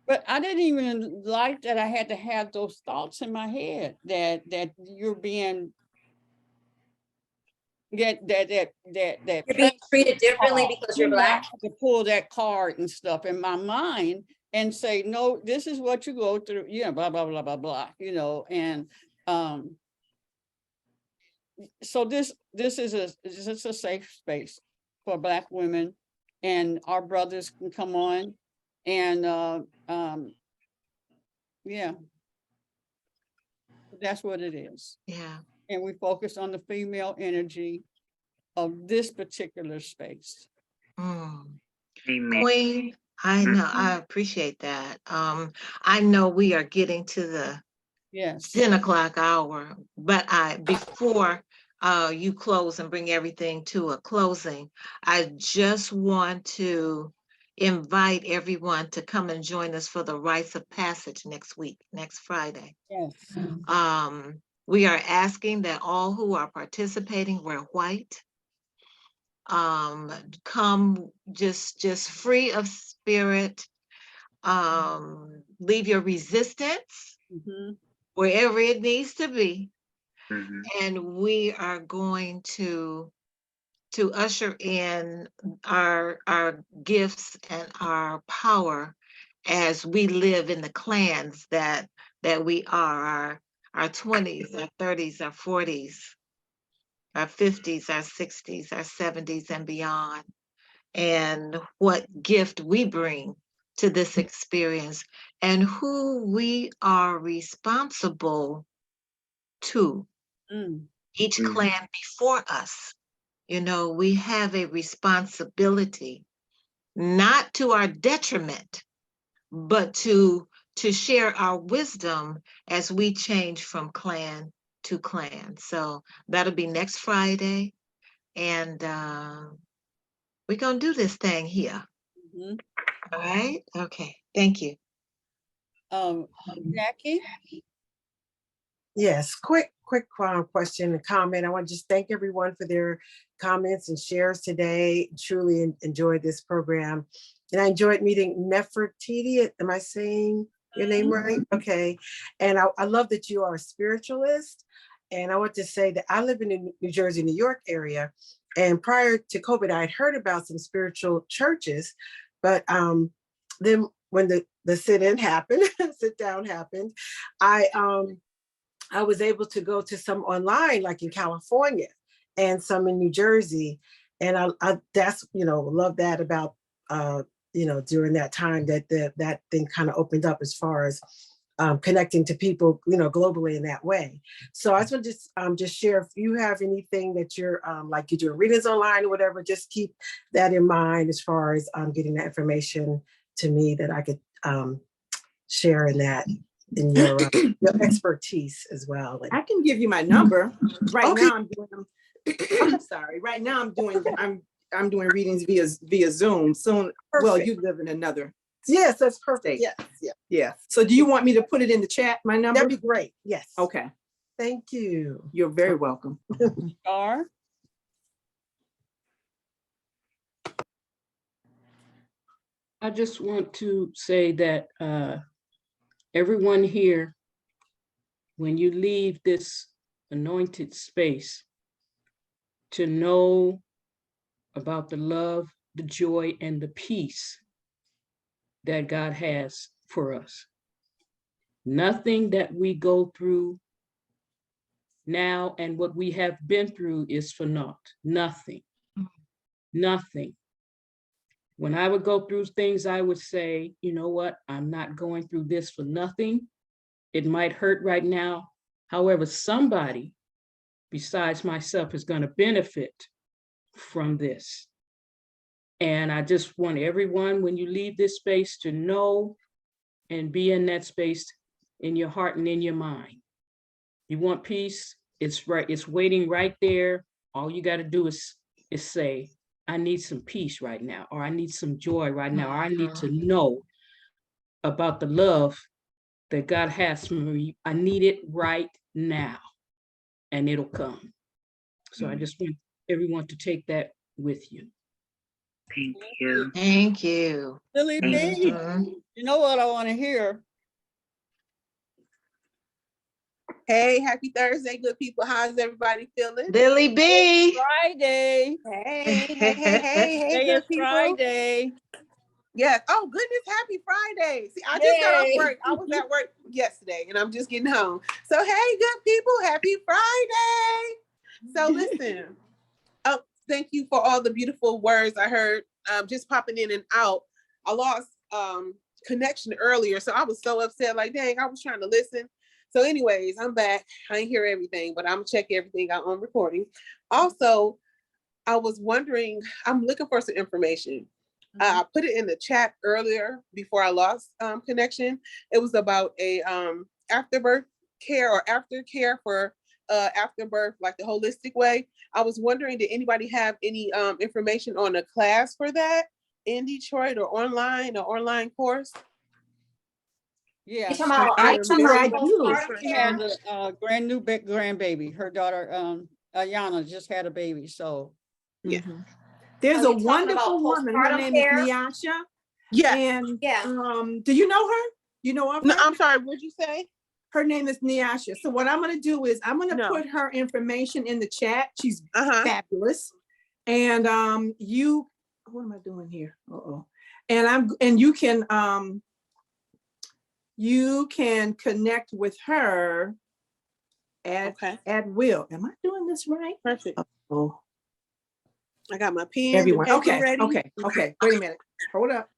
but I didn't even like that I had to have those thoughts in my head that you're being that You're being treated differently because you're Black. to pull that card and stuff in my mind and say, no, this is what you go through, you know, blah, blah, blah, blah, blah, you know. And so this is a safe space for Black women, and our brothers can come on and yeah, that's what it is. Yeah. And we focus on the female energy of this particular space. Queen, I know, I appreciate that. I know we are getting to the 10 o'clock hour, but before you close and bring everything to a closing, I just want to invite everyone to come and join us for the rites of passage next week, next Friday. Yes. We are asking that all who are participating wear white. Come just free of spirit. Leave your resistance wherever it needs to be. And we are going to usher in our gifts and our power as we live in the clans that we are, our 20s, our 30s, our 40s, our 50s, our 60s, our 70s and beyond, and what gift we bring to this experience and who we are responsible to. Each clan before us, you know, we have a responsibility, not to our detriment, but to share our wisdom as we change from clan to clan. So that'll be next Friday. And we're going to do this thing here. All right. Okay. Thank you. Jackie? Yes, quick question and comment. I want to just thank everyone for their comments and shares today. Truly enjoyed this program. And I enjoyed meeting Nefertiti. Am I saying your name right? Okay. And I love that you are a spiritualist. And I want to say that I live in the New Jersey, New York area. And prior to COVID, I had heard about some spiritual churches, but then when the sit-in happened, sit down happened, I was able to go to some online, like in California and some in New Jersey. And I that's, you know, love that about, you know, during that time that that thing kind of opened up as far as connecting to people, you know, globally in that way. So I just want to just share, if you have anything that you're like you do readings online or whatever, just keep that in mind as far as getting that information to me that I could share in that. In your expertise as well. I can give you my number. Right now I'm doing I'm sorry. Right now I'm doing readings via Zoom. Soon, well, you live in another. Yes, that's perfect. Yes, yeah. So do you want me to put it in the chat, my number? That'd be great. Yes. Okay. Thank you. You're very welcome. Star? I just want to say that everyone here, when you leave this anointed space, to know about the love, the joy, and the peace that God has for us. Nothing that we go through now and what we have been through is for naught. Nothing. Nothing. When I would go through things, I would say, you know what? I'm not going through this for nothing. It might hurt right now. However, somebody besides myself is going to benefit from this. And I just want everyone, when you leave this space, to know and be in that space in your heart and in your mind. You want peace? It's right. It's waiting right there. All you got to do is say, I need some peace right now, or I need some joy right now, or I need to know about the love that God has for me. I need it right now, and it'll come. So I just want everyone to take that with you. Thank you. Thank you. Lily B, you know what I want to hear? Hey, happy Thursday, good people. How's everybody feeling? Billy B. Friday. Hey, Today good is people. Friday. Yes. Oh, goodness, happy Friday. See, I just got off work. I was at work yesterday and I'm just getting home. So, hey, good people, happy Friday. So, listen, thank you for all the beautiful words I heard just popping in and out. I lost connection earlier, so I was so upset. Like, dang, I was trying to listen. So anyways, I'm back. I didn't hear everything, but I'm gonna check everything out on recording. Also, I was wondering, I'm looking for some information. I put it in the chat earlier before I lost connection. It was about a afterbirth care or aftercare for afterbirth, like the holistic way. I was wondering, did anybody have any information on a class for that in Detroit or online course? Yes, I do. she had a brand new grandbaby. Her daughter, Ayana, just had a baby. So yeah, there's a wonderful woman. Her name is Neasha. Yeah, and do you know her? You know of her? No, I'm sorry. What'd you say? Her name is Neasha. So what I'm going to do is I'm going to put her information in the chat. She's fabulous. And you, what am I doing here? And you can connect with her at will. Am I doing this right? Perfect. Oh, I got my pen. everyone. Okay. Wait a minute. Hold up.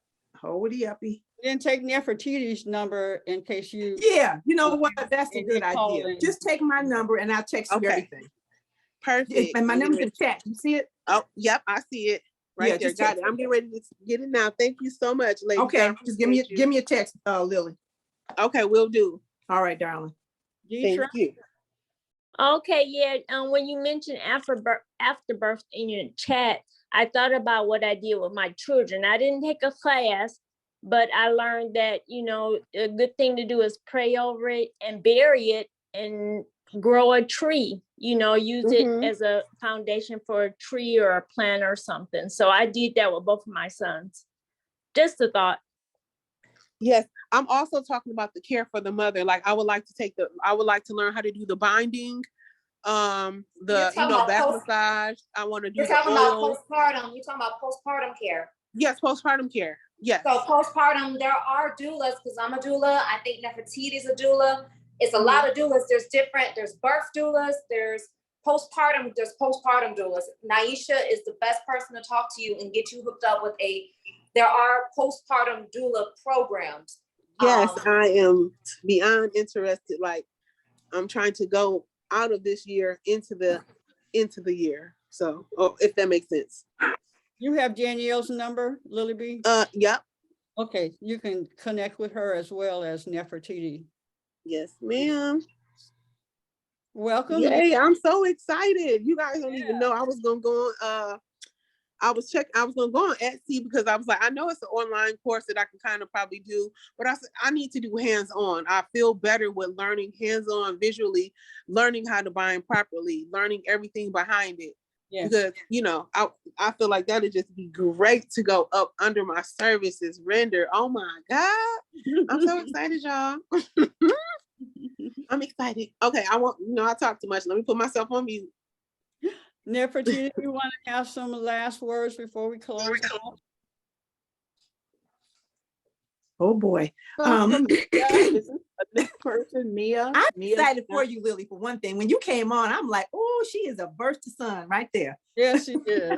Hold it uppy. Then take Nefertiti's number in case you. Yeah, you know what? That's a good idea. Just take my number and I'll text you everything. Perfect. And my number's in chat. You see it? Oh, yep, I see it. Right there. Got it. I'm getting ready to get it now. Thank you so much, ladies. Okay, just give me a text, Lily. Okay, will do. All right, darling. Thank you. Okay, yeah. When you mentioned afterbirth in your chat, I thought about what I did with my children. I didn't take a class, but I learned that, a good thing to do is pray over it and bury it and grow a tree, use it as a foundation for a tree or a plant or something. So I did that with both of my sons. Just a thought. Yes, I'm also talking about the care for the mother. Like I would like to learn how to do the binding, back massage. I want to do You're talking about postpartum. You're talking about postpartum care. Yes, postpartum care. Yes. So postpartum, there are doulas, because I'm a doula. I think Nefertiti's a doula. It's a lot of doulas. There's birth doulas, there's postpartum doulas. Naisha is the best person to talk to you and get you hooked up with there are postpartum doula programs. Yes, I am beyond interested. Like I'm trying to go out of this year into the year. So if that makes sense. You have Danielle's number, Lily B? Yep. Okay, you can connect with her as well as Nefertiti. Yes, ma'am. Welcome. Yay, I'm so excited. You guys don't even know I was gonna go on I was gonna go on Etsy because I was like, I know it's an online course that I can kind of probably do, but I said I need to do hands-on. I feel better with learning hands-on visually, learning how to bind properly, learning everything behind it. Yes. Because I feel like that'd just be great to go up under my services render. Oh my God. I'm so excited, y'all. I'm excited. Okay, I talk too much. Let me put myself on mute. Nefertiti, you want to have some last words before we close out? Oh boy. This person, Mia. I'm excited for you, Lily, for one thing. When you came on, I'm like, oh, she is a birth to son right there. Yes, she is.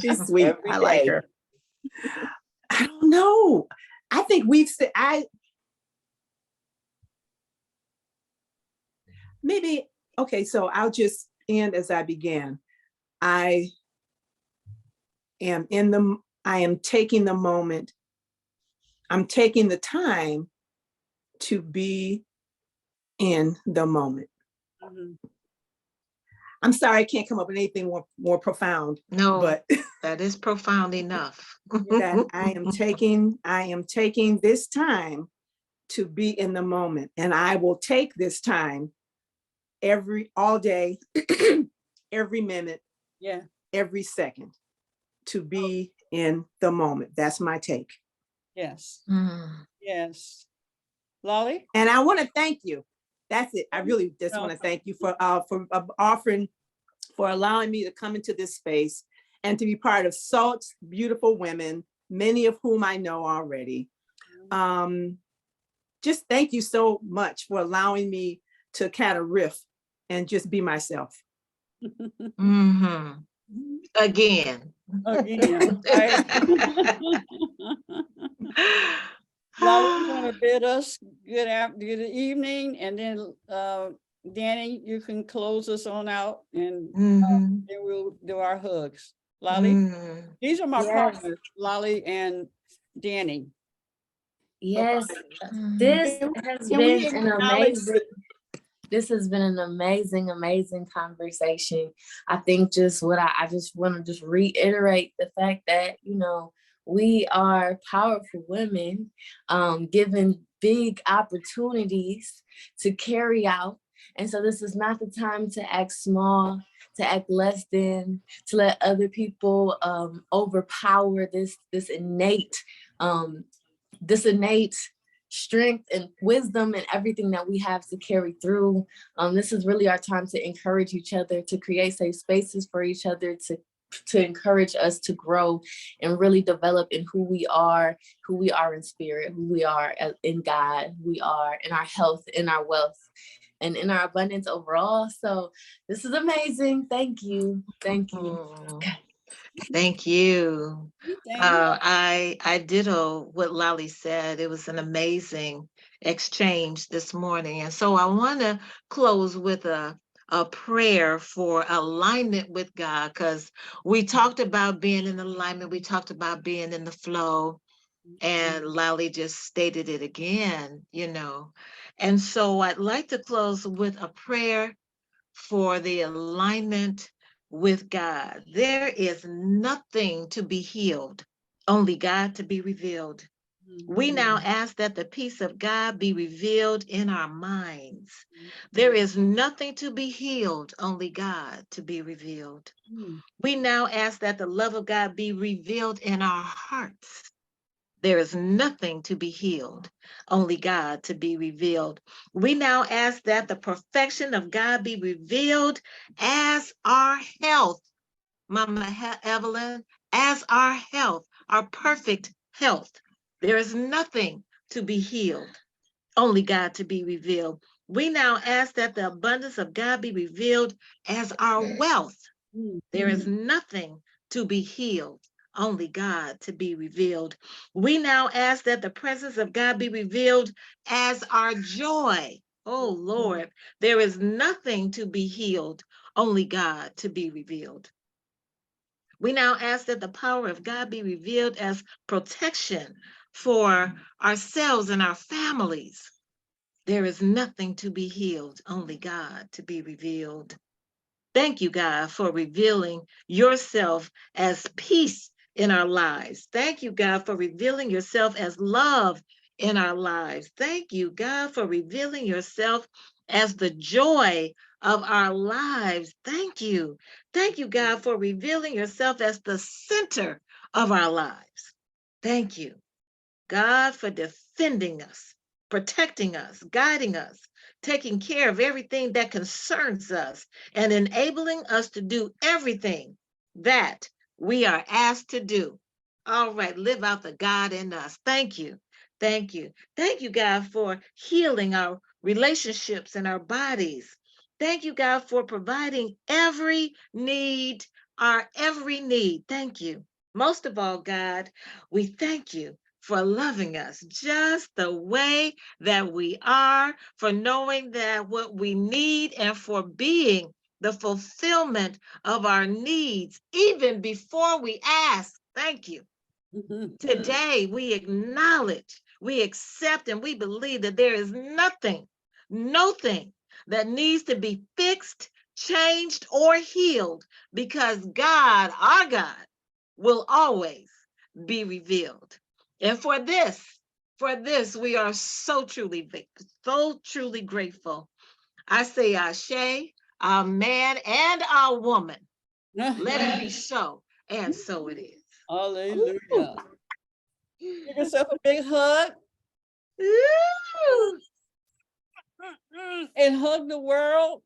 She's sweet. I like her. I don't know. I think maybe, okay, so I'll just end as I began. I am taking the moment. I'm taking the time to be in the moment. Mhm. I'm sorry, I can't come up with anything more profound. No, but that is profound enough. that I am taking this time to be in the moment, and I will take this time all day, every minute, Yeah. every second to be in the moment. That's my take. Yes. Mm. Yes. Lolly? And I want to thank you. That's it. I really just No. want to thank you for allowing me to come into this space and to be part of such beautiful women, many of whom I know already. Just thank you so much for allowing me to kind of riff and just be myself. Mm-hmm. Again. Again. Right. Lolly, you want to bid us good evening, and then Danny, you can close us on out, and then we'll do our hugs. Lolly, these are my partners, Lolly and Danny. Yes, this has been an amazing. This has been an amazing, amazing conversation. I think I just want to reiterate the fact that, we are powerful women, given big opportunities to carry out. And so this is not the time to act small, to act less than, to let other people overpower this innate strength and wisdom and everything that we have to carry through. This is really our time to encourage each other, to create safe spaces for each other, to encourage us to grow and really develop in who we are in spirit, who we are in God, who we are in our health, in our wealth, and in our abundance overall. So this is amazing. Thank you. Thank you. Okay. Thank you. I ditto what Lolly said. It was an amazing exchange this morning. And so I want to close with a prayer for alignment with God, because we talked about being in alignment. We talked about being in the flow. And Lolly just stated it again, And so I'd like to close with a prayer for the alignment with God. There is nothing to be healed, only God to be revealed. We now ask that the peace of God be revealed in our minds. There is nothing to be healed, only God to be revealed. We now ask that the love of God be revealed in our hearts. There is nothing to be healed, only God to be revealed. We now ask that the perfection of God be revealed as our health, Mama Evelyn, as our health, our perfect health. There is nothing to be healed, only God to be revealed. We now ask that the abundance of God be revealed as our wealth. There is nothing to be healed, only God to be revealed. We now ask that the presence of God be revealed as our joy. Oh Lord, there is nothing to be healed, only God to be revealed. We now ask that the power of God be revealed as protection for ourselves and our families. There is nothing to be healed, only God to be revealed. Thank you, God, for revealing yourself as peace in our lives. Thank you, God, for revealing yourself as love in our lives. Thank you, God, for revealing yourself as the joy of our lives. Thank you. Thank you, God, for revealing yourself as the center of our lives. Thank you, God, for defending us, protecting us, guiding us, taking care of everything that concerns us, and enabling us to do everything that we are asked to do. All right, live out the God in us. Thank you. Thank you. Thank you, God, for healing our relationships and our bodies. Thank you, God, for providing every need, our every need. Thank you. Most of all, God, we thank you for loving us just the way that we are, for knowing that what we need, and for being the fulfillment of our needs even before we ask. Thank you. Today, we acknowledge, we accept, and we believe that there is nothing that needs to be fixed, changed, or healed, because God, our God, will always be revealed. And for this, we are so truly grateful. I say Ashe, our man and our woman. Let it be so, and so it is. Hallelujah. Give yourself a big hug. And hug the world.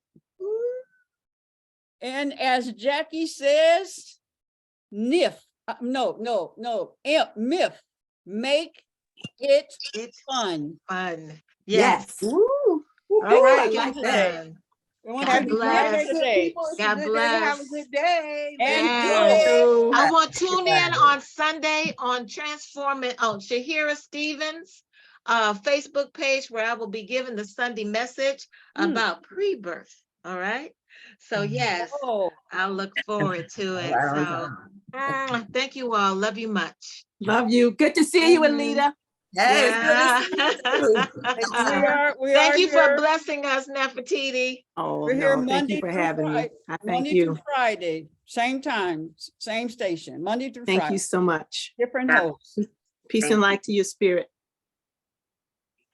And as Jackie says, MIF, make it fun. Fun. Yes. Woo. All right. I like that. God bless. God bless. Have a good day. And Yes. good. I want to tune in on Sunday on Shahira Stevens' Facebook page, where I will be giving the Sunday message about pre-birth. All right. So yes, I'll look forward to it. So thank you all. Love you much. Love you. Good to see you, Alita. Yeah. We Thank are you here. for blessing us, Nefertiti. Oh, We're here no, thank you Monday for through having me. Friday. I thank Monday you. through Friday, same time, same station, Monday through Thank Friday. you so much. Different hosts. Peace and light to your spirit.